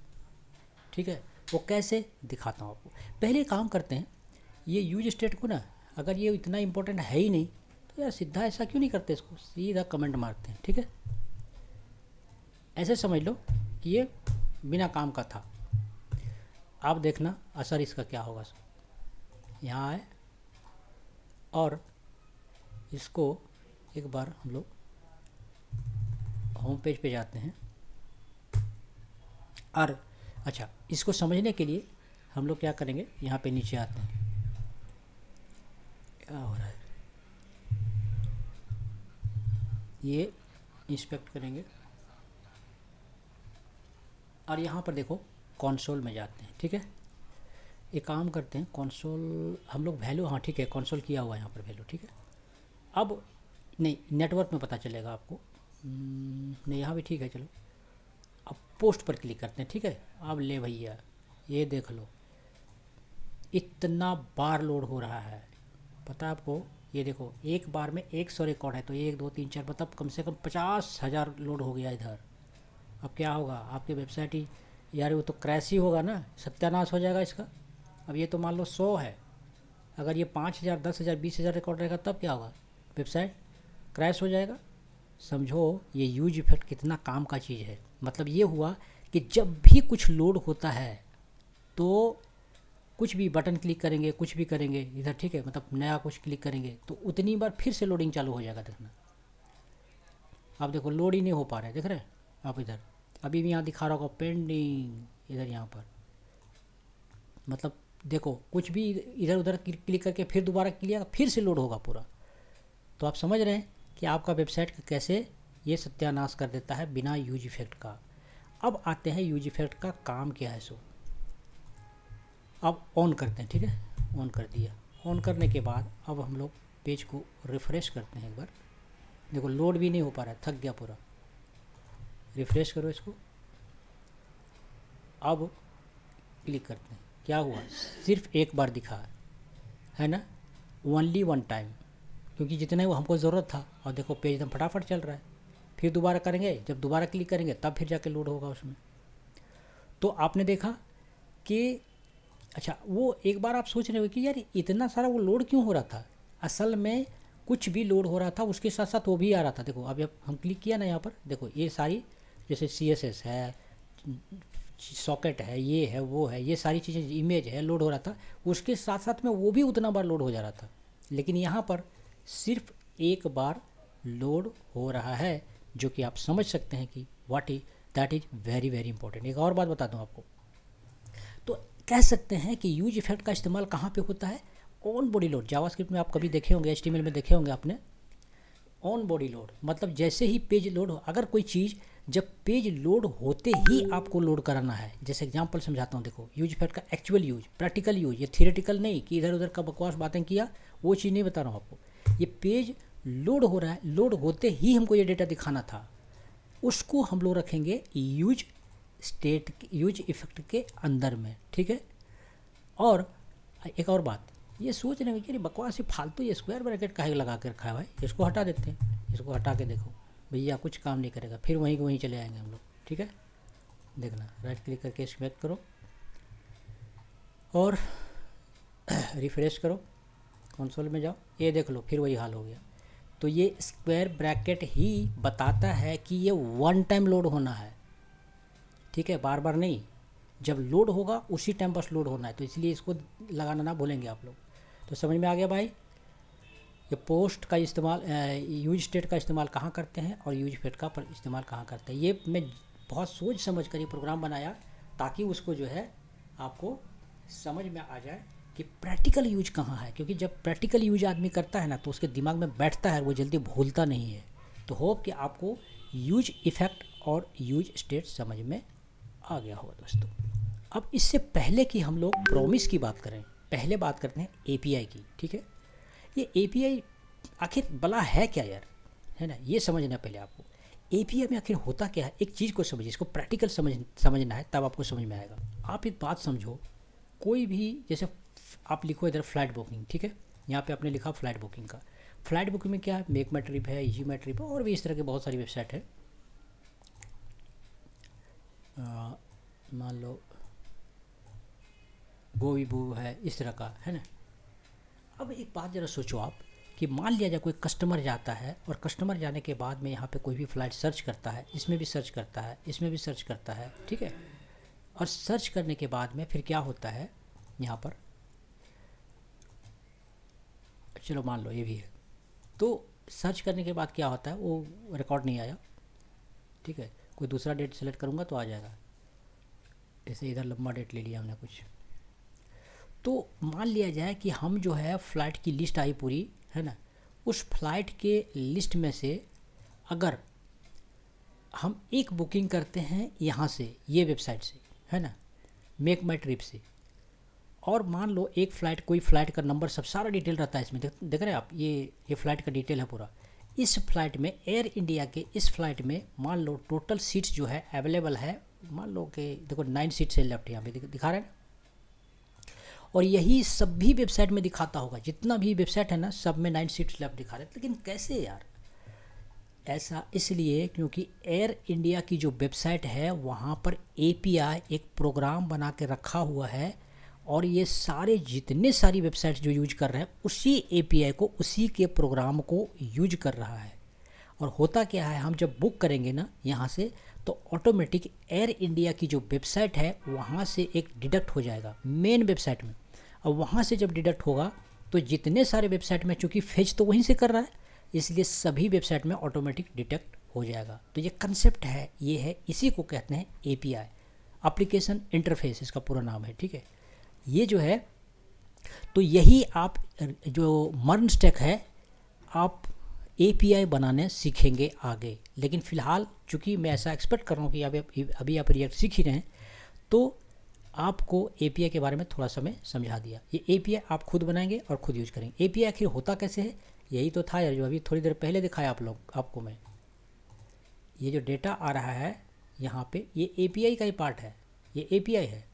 ठीक है, वो कैसे दिखाता हूँ आपको। पहले काम करते हैं, ये यूज स्टेट को ना, अगर ये इतना इंपॉर्टेंट है ही नहीं तो यार सीधा ऐसा क्यों नहीं करते, इसको सीधा कमेंट मारते हैं। ठीक है, ऐसे समझ लो कि ये बिना काम का था। आप देखना असर इसका क्या होगा। यहाँ आए और इसको एक बार हम लोग होम पेज पे जाते हैं, और अच्छा इसको समझने के लिए हम लोग क्या करेंगे, यहाँ पे नीचे आते हैं। क्या हो रहा है, ये इंस्पेक्ट करेंगे और यहाँ पर देखो कंसोल में जाते हैं। ठीक है, एक काम करते हैं, कंसोल हम लोग वैल्यू, हाँ ठीक है कंसोल किया हुआ है यहाँ पर वैल्यू। ठीक है, अब नहीं नेटवर्क में पता चलेगा आपको, नहीं यहाँ भी ठीक है। चलो अब पोस्ट पर क्लिक करते हैं। ठीक है, अब ले भैया ये देख लो इतना बार लोड हो रहा है, पता है आपको। ये देखो एक बार में 100 रिकॉर्ड है, तो 1 2 3 4 मतलब कम से कम 50,000 लोड हो गया इधर। अब क्या होगा आपकी वेबसाइट ही, यार वो तो क्रैश ही होगा ना, सत्यानाश हो जाएगा इसका। अब ये तो मान लो 100 है, अगर ये 5,000 10,000 20,000 रिकॉर्ड रहेगा तब क्या होगा, वेबसाइट क्रैश हो जाएगा। समझो ये यूज इफेक्ट कितना काम का चीज़ है। मतलब ये हुआ कि जब भी कुछ लोड होता है तो कुछ भी बटन क्लिक करेंगे, कुछ भी करेंगे इधर, ठीक है, मतलब नया कुछ क्लिक करेंगे तो उतनी बार फिर से लोडिंग चालू हो जाएगा। देखना आप देखो लोड ही नहीं हो पा रहा है, देख रहे हैं आप इधर, अभी भी यहाँ दिखा रहा होगा पेंडिंग इधर यहाँ पर। मतलब देखो कुछ भी इधर उधर क्लिक करके फिर दोबारा किया फिर से लोड होगा पूरा। तो आप समझ रहे हैं कि आपका वेबसाइट कैसे ये सत्यानाश कर देता है बिना यूज इफेक्ट का। अब आते हैं यूज इफेक्ट का काम क्या है। सो अब ऑन करते हैं। ठीक है, ऑन कर दिया। ऑन करने के बाद अब हम लोग पेज को रिफ़्रेश करते हैं एक बार। देखो लोड भी नहीं हो पा रहा है, थक गया पूरा। रिफ़्रेश करो इसको, अब क्लिक करते हैं। क्या हुआ, सिर्फ एक बार दिखा है ना, ओनली वन टाइम, क्योंकि जितना ही वो हमको ज़रूरत था। और देखो पेज एकदम फटाफट चल रहा है। फिर दोबारा करेंगे, जब दोबारा क्लिक करेंगे तब फिर जाके लोड होगा उसमें। तो आपने देखा कि अच्छा वो एक बार आप सोच रहे हो कि यार इतना सारा वो लोड क्यों हो रहा था। असल में कुछ भी लोड हो रहा था उसके साथ साथ वो भी आ रहा था। देखो अब हम क्लिक किया ना यहाँ पर, देखो ये सारी जैसे CSS है, सॉकेट है, ये है वो है, ये सारी चीज़ें, इमेज है, लोड हो रहा था। उसके साथ साथ में वो भी उतना बार लोड हो जा रहा था। लेकिन यहाँ पर सिर्फ एक बार लोड हो रहा है, जो कि आप समझ सकते हैं कि what is that is very very important. एक और बात बता दूँ आपको, तो कह सकते हैं कि यूज इफेक्ट का इस्तेमाल कहाँ पे होता है, ऑन बॉडी लोड। जावास्क्रिप्ट में आप कभी देखे होंगे, HTML में देखे होंगे आपने। ऑन बॉडी लोड मतलब जैसे ही पेज लोड हो, अगर कोई चीज़ जब पेज लोड होते ही आपको लोड कराना है। जैसे एग्जांपल समझाता हूँ, देखो यूज इफेक्ट का एक्चुअल यूज, प्रैक्टिकल यूज, ये थियोरेटिकल नहीं कि इधर उधर का बकवास बातें किया, वो चीज़ नहीं बता रहा हूँ आपको। ये पेज लोड हो रहा है, लोड होते ही हमको ये डेटा दिखाना था, उसको हम लोग रखेंगे यूज स्टेट, यूज इफेक्ट के अंदर में। ठीक है, और एक और बात, ये सोच रहे हैं कि बकवास, ये फालतू ये स्क्वायर ब्रैकेट काहे लगा के रखा है भाई, इसको हटा देते हैं। इसको हटा के देखो भैया कुछ काम नहीं करेगा, फिर वहीं के वहीं चले आएंगे हम लोग। ठीक है, देखना राइट क्लिक करके सिलेक्ट करो और रिफ्रेश करो, कंसोल में जाओ, ये देख लो फिर वही हाल हो गया। तो ये स्क्वायर ब्रैकेट ही बताता है कि ये वन टाइम लोड होना है, ठीक है, बार बार नहीं। जब लोड होगा उसी टाइम बस लोड होना है, तो इसलिए इसको लगाना ना भूलेंगे आप लोग। तो समझ में आ गया भाई, ये पोस्ट का इस्तेमाल, यूज स्टेट का इस्तेमाल कहाँ करते हैं और यूज फेट का इस्तेमाल कहाँ करते हैं। ये मैं बहुत सोच समझ कर ये प्रोग्राम बनाया ताकि उसको जो है आपको समझ में आ जाए कि प्रैक्टिकल यूज कहाँ है, क्योंकि जब प्रैक्टिकल यूज आदमी करता है ना तो उसके दिमाग में बैठता है, वो जल्दी भूलता नहीं है। तो होप कि आपको यूज इफ़ेक्ट और यूज स्टेट समझ में आ गया होगा दोस्तों। अब इससे पहले कि हम लोग प्रॉमिस की बात करें, पहले बात करते हैं एपीआई की, ठीक है। ये एपीआई आखिर भला है क्या यार, है ना, ये समझना पहले आपको। एपीआई में आखिर होता क्या है, एक चीज़ को समझिए, इसको प्रैक्टिकल समझना है, तब आपको समझ में आएगा। आप एक बात समझो, कोई भी जैसे आप लिखो इधर फ्लाइट बुकिंग, ठीक है, यहाँ पे आपने लिखा फ्लाइट बुकिंग का। फ्लाइट बुकिंग में क्या है, मेक माई ट्रिप है, इजी माई ट्रिप है, और भी इस तरह के बहुत सारी वेबसाइट है। मान लो गोईबू है, इस तरह का है ना। अब एक बात ज़रा सोचो आप कि मान लिया जाए कोई कस्टमर जाता है और कस्टमर जाने के बाद में यहाँ पे कोई भी फ़्लाइट सर्च करता है, इसमें भी सर्च करता है, इसमें भी सर्च करता है, ठीक है। और सर्च करने के बाद में फिर क्या होता है, यहाँ पर चलो मान लो ये भी है, तो सर्च करने के बाद क्या होता है, वो रिकॉर्ड नहीं आया, ठीक है, कोई दूसरा डेट सेलेक्ट करूँगा तो आ जाएगा। जैसे इधर लंबा डेट ले लिया हमने कुछ, तो मान लिया जाए कि हम जो है फ़्लाइट की लिस्ट आई पूरी, है ना, उस फ्लाइट के लिस्ट में से अगर हम एक बुकिंग करते हैं यहाँ से, ये वेबसाइट से, है ना, मेक माई ट्रिप से, और मान लो एक फ़्लाइट, कोई फ़्लाइट का नंबर सब सारा डिटेल रहता है इसमें, देख रहे हैं आप, ये फ़्लाइट का डिटेल है पूरा। इस फ्लाइट में, एयर इंडिया के इस फ्लाइट में मान लो टोटल सीट्स जो है अवेलेबल है, मान लो कि देखो 9 सीट्स है लेफ्ट, यहाँ पे दिखा रहे हैं। और यही सब भी वेबसाइट में दिखाता होगा, जितना भी वेबसाइट है ना सब में 9 सीट्स लेफ्ट दिखा रहे हैं। लेकिन कैसे यार, ऐसा इसलिए क्योंकि एयर इंडिया की जो वेबसाइट है वहाँ पर एपीआई एक प्रोग्राम बना के रखा हुआ है, और ये सारे जितने सारी वेबसाइट्स जो यूज कर रहे हैं उसी एपीआई को, उसी के प्रोग्राम को यूज कर रहा है। और होता क्या है, हम जब बुक करेंगे ना यहाँ से, तो ऑटोमेटिक एयर इंडिया की जो वेबसाइट है वहाँ से एक डिडक्ट हो जाएगा मेन वेबसाइट में। और वहाँ से जब डिडक्ट होगा तो जितने सारे वेबसाइट में, चूँकि फेच तो वहीं से कर रहा है, इसलिए सभी वेबसाइट में ऑटोमेटिक डिटेक्ट हो जाएगा। तो ये कंसेप्ट है, ये है, इसी को कहते हैं एपीआई, एप्लीकेशन इंटरफेस इसका पूरा नाम है, ठीक है। ये जो है, तो यही आप जो मर्न स्टैक है, आप एपीआई बनाने सीखेंगे आगे। लेकिन फ़िलहाल चूँकि मैं ऐसा एक्सपेक्ट कर रहा हूँ कि अभी आप रिएक्ट सीख ही रहे हैं, तो आपको एपीआई के बारे में थोड़ा सा मैं समझा दिया। ये एपीआई आप खुद बनाएंगे और खुद यूज करेंगे। एपीआई आखिर होता कैसे है, यही तो था यार जो अभी थोड़ी देर पहले दिखाया आपको मैं। ये जो डेटा आ रहा है यहाँ पे, ये एपीआई का ही पार्ट है, ये एपीआई है।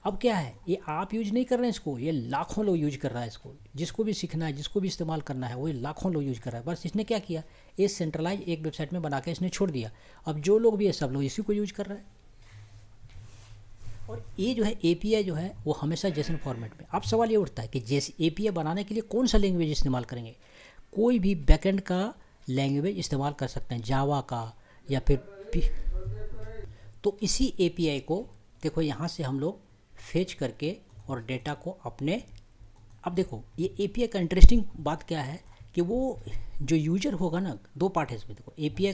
अब क्या है, ये आप यूज नहीं कर रहे हैं इसको, ये लाखों लोग यूज कर रहा है इसको। जिसको भी सीखना है, जिसको भी इस्तेमाल करना है, वो लाखों लोग यूज कर रहा है। बस इसने क्या किया, ये सेंट्रलाइज एक वेबसाइट में बना के इसने छोड़ दिया। अब जो लोग भी है सब लोग इसी को यूज कर रहे हैं। और ये जो है एपीआई जो है वो हमेशा जेसन फॉर्मेट में। अब सवाल ये उठता है कि जैसे एपीआई बनाने के लिए कौन सा लैंग्वेज इस्तेमाल करेंगे। कोई भी बैकएंड का लैंग्वेज इस्तेमाल कर सकते हैं, जावा का या फिर तो इसी एपीआई को देखो यहाँ से हम लोग फेच करके और डेटा को अपने, अब देखो ये एपीआई का इंटरेस्टिंग बात क्या है कि वो जो यूजर होगा ना, दो पार्ट है इसमें। देखो एपीआई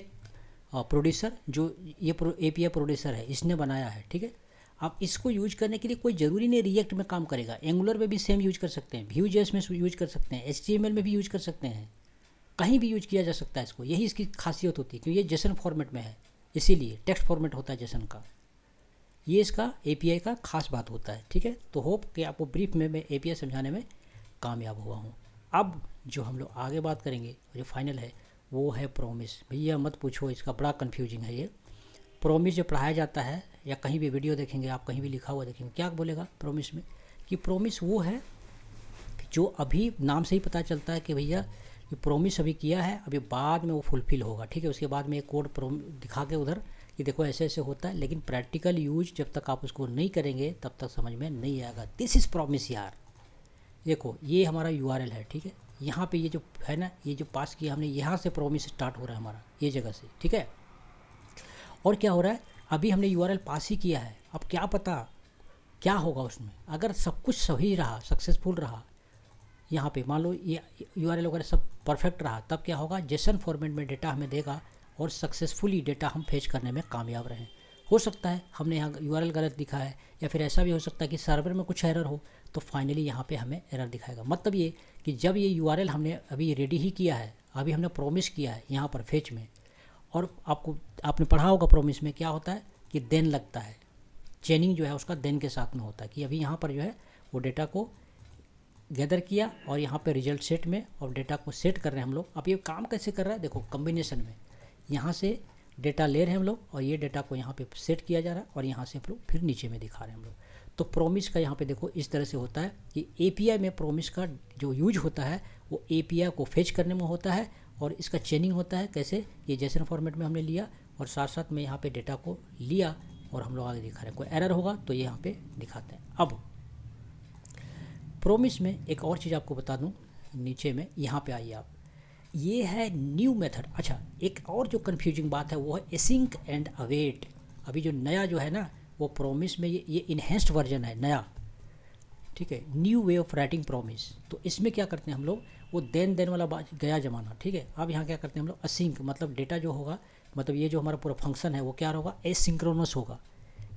प्रोड्यूसर, जो ये एपीआई प्रोड्यूसर है इसने बनाया है, ठीक है। आप इसको यूज करने के लिए कोई ज़रूरी नहीं रिएक्ट में काम करेगा, एंगुलर में भी सेम यूज कर सकते हैं, Vue.js में यूज कर सकते हैं, HTML में भी यूज कर सकते हैं, कहीं भी यूज किया जा सकता है इसको। यही इसकी खासियत होती है, क्योंकि ये जेसन फॉर्मेट में है, इसीलिए टेक्स्ट फॉर्मेट होता है जेसन का। ये इसका एपीआई का खास बात होता है, ठीक है। तो होप कि आपको ब्रीफ में मैं एपीआई समझाने में कामयाब हुआ हूँ। अब जो हम लोग आगे बात करेंगे, जो फाइनल है, वो है प्रॉमिस। भैया मत पूछो, इसका बड़ा कन्फ्यूजिंग है ये प्रॉमिस। जो पढ़ाया जाता है या कहीं भी वीडियो देखेंगे आप, कहीं भी लिखा हुआ देखेंगे, क्या बोलेगा प्रॉमिस में, कि प्रॉमिस वो है जो अभी नाम से ही पता चलता है कि भैया ये प्रॉमिस अभी किया है, अभी बाद में वो फुलफ़िल होगा, ठीक है। उसके बाद में एक कोड दिखा के उधर कि देखो ऐसे ऐसे होता है, लेकिन प्रैक्टिकल यूज जब तक आप उसको नहीं करेंगे तब तक समझ में नहीं आएगा। दिस इज़ प्रॉमिस यार, देखो ये हमारा यूआरएल है, ठीक है। यहाँ पे ये जो है ना, ये जो पास किया हमने, यहाँ से प्रॉमिस स्टार्ट हो रहा है हमारा, ये जगह से, ठीक है। और क्या हो रहा है, अभी हमने यूआरएल पास ही किया है। अब क्या पता क्या होगा उसमें, अगर सब कुछ सही रहा, सक्सेसफुल रहा, यहाँ पे मान लो ये यूआरएल वगैरह सब परफेक्ट रहा, तब क्या होगा, जेसन फॉर्मेट में डेटा हमें देगा और सक्सेसफुली डेटा हम फेच करने में कामयाब रहें। हो सकता है हमने यहाँ यूआरएल गलत दिखा है, या फिर ऐसा भी हो सकता है कि सर्वर में कुछ एरर हो, तो फाइनली यहाँ पे हमें एरर दिखाएगा। मतलब ये कि जब ये यूआरएल हमने अभी रेडी ही किया है, अभी हमने प्रॉमिस किया है यहाँ पर फेच में, और आपने पढ़ा होगा प्रॉमिस में क्या होता है कि देन लगता है, चेनिंग जो है उसका देन के साथ में होता है, कि अभी यहाँ पर जो है वो डेटा को गैदर किया और यहाँ पे रिजल्ट सेट में और डेटा को सेट कर रहे हैं हम लोग। अब ये काम कैसे कर रहा है, देखो कॉम्बिनेशन में यहाँ से डेटा ले रहे हैं हम लोग और ये डेटा को यहाँ पे सेट किया जा रहा है और यहाँ से हम लोग फिर नीचे में दिखा रहे हैं हम लोग। तो प्रॉमिस का यहाँ पे देखो इस तरह से होता है कि एपीआई में प्रॉमिस का जो यूज होता है वो एपीआई को फेच करने में होता है, और इसका चेनिंग होता है कैसे, ये जेसन फॉर्मेट में हमने लिया और साथ साथ में यहाँ पे डेटा को लिया और हम लोग आगे दिखा रहे हैं। कोई एरर होगा तो ये यहाँ पे दिखाते हैं। अब प्रॉमिस में एक और चीज़ आपको बता दूं, नीचे में यहाँ पे आइए आप, ये है न्यू मेथड। अच्छा, एक और जो कन्फ्यूजिंग बात है वो है एसिंक एंड अवेट। अभी जो नया जो है ना वो प्रॉमिस में ये इन्हेंस्ड वर्जन है नया, ठीक है, new way of writing promise. तो इसमें क्या करते हैं हम लोग, वो देन वाला बात गया ज़माना, ठीक है। अब यहाँ क्या करते हैं हम लोग, असिंक, मतलब डेटा जो होगा, मतलब ये जो हमारा पूरा फंक्शन है वो क्या होगा, एसिंक्रोनस होगा।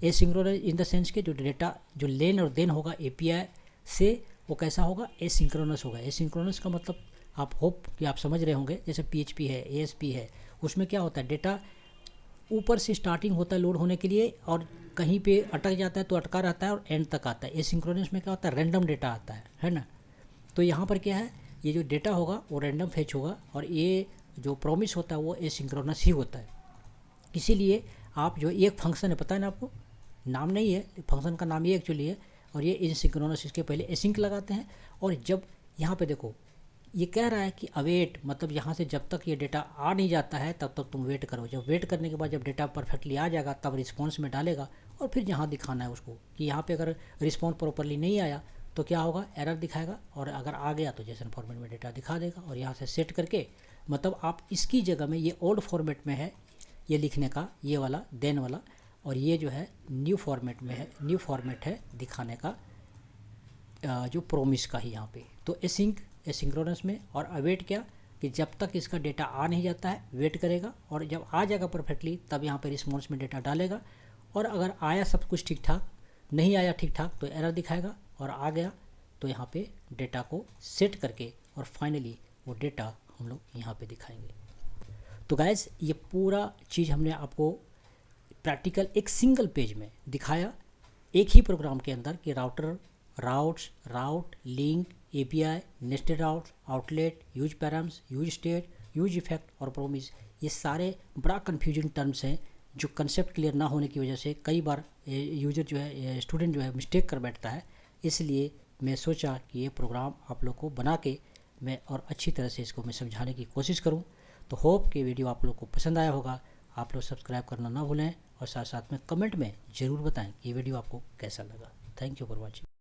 एसिंक्रोनस इन द सेंस के जो डेटा जो लेन और देन होगा एपीआई से, वो कैसा होगा, एसिंक्रोनस होगा। एसिंक्रोनस का मतलब आप होप कि आप समझ रहे होंगे, जैसे पीएचपी है, एएसपी है, उसमें क्या होता है, डेटा ऊपर से स्टार्टिंग होता है लोड होने के लिए और कहीं पे अटक जाता है तो अटका रहता है और एंड तक आता है। एसिंक्रोनस में क्या होता है, रैंडम डेटा आता है ना। तो यहाँ पर क्या है, ये जो डेटा होगा वो रैंडम फेच होगा और ये जो प्रॉमिस होता है वो एसिंक्रोनस ही होता है। इसीलिए आप जो एक फंक्शन है, पता है ना आपको, नाम नहीं है, फंक्शन का नाम ये एक्चुअली है, और ये एसिंक्रोनस, इसके पहले एसिंक लगाते हैं। और जब यहाँ पे देखो ये कह रहा है कि अवेट, मतलब यहाँ से जब तक ये डेटा आ नहीं जाता है तब तक तुम वेट करो। जब वेट करने के बाद जब डेटा परफेक्टली आ जाएगा तब रिस्पॉन्स में डालेगा, और फिर जहाँ दिखाना है उसको, कि यहाँ पे अगर रिस्पॉन्स प्रॉपरली नहीं आया तो क्या होगा, एरर दिखाएगा, और अगर आ गया तो जेसन फॉर्मेट में डेटा दिखा देगा। और यहाँ से सेट करके, मतलब आप इसकी जगह में, ये ओल्ड फॉर्मेट में है ये लिखने का, ये वाला देन वाला, और ये जो है न्यू फॉर्मेट में है, न्यू फॉर्मेट है दिखाने का जो प्रॉमिस का ही यहाँ पे। तो एसिंक्रोनस में, और अवेट क्या, कि जब तक इसका डेटा आ नहीं जाता है वेट करेगा, और जब आ जाएगा परफेक्टली तब यहाँ पे रिस्पॉन्स में डेटा डालेगा, और अगर आया सब कुछ ठीक ठाक, नहीं आया ठीक ठाक तो एरर दिखाएगा, और आ गया तो यहाँ पे डेटा को सेट करके और फाइनली वो डेटा हम लोग यहाँ पे दिखाएंगे। तो गाइस ये पूरा चीज़ हमने आपको प्रैक्टिकल एक सिंगल पेज में दिखाया, एक ही प्रोग्राम के अंदर, कि router, route, link, API, nested route, outlet, use params, use state, use effect और प्रॉमिस, ये सारे बड़ा कन्फ्यूजिंग टर्म्स हैं जो कंसेप्ट क्लियर ना होने की वजह से कई बार यूजर जो है, स्टूडेंट जो है मिस्टेक कर बैठता है। इसलिए मैं सोचा कि ये प्रोग्राम आप लोग को बना के मैं और अच्छी तरह से इसको मैं समझाने की कोशिश करूं। तो होप कि वीडियो आप लोग को पसंद आया होगा। आप लोग सब्सक्राइब करना ना भूलें और साथ साथ में कमेंट में ज़रूर बताएं कि ये वीडियो आपको कैसा लगा। Thank you for watching.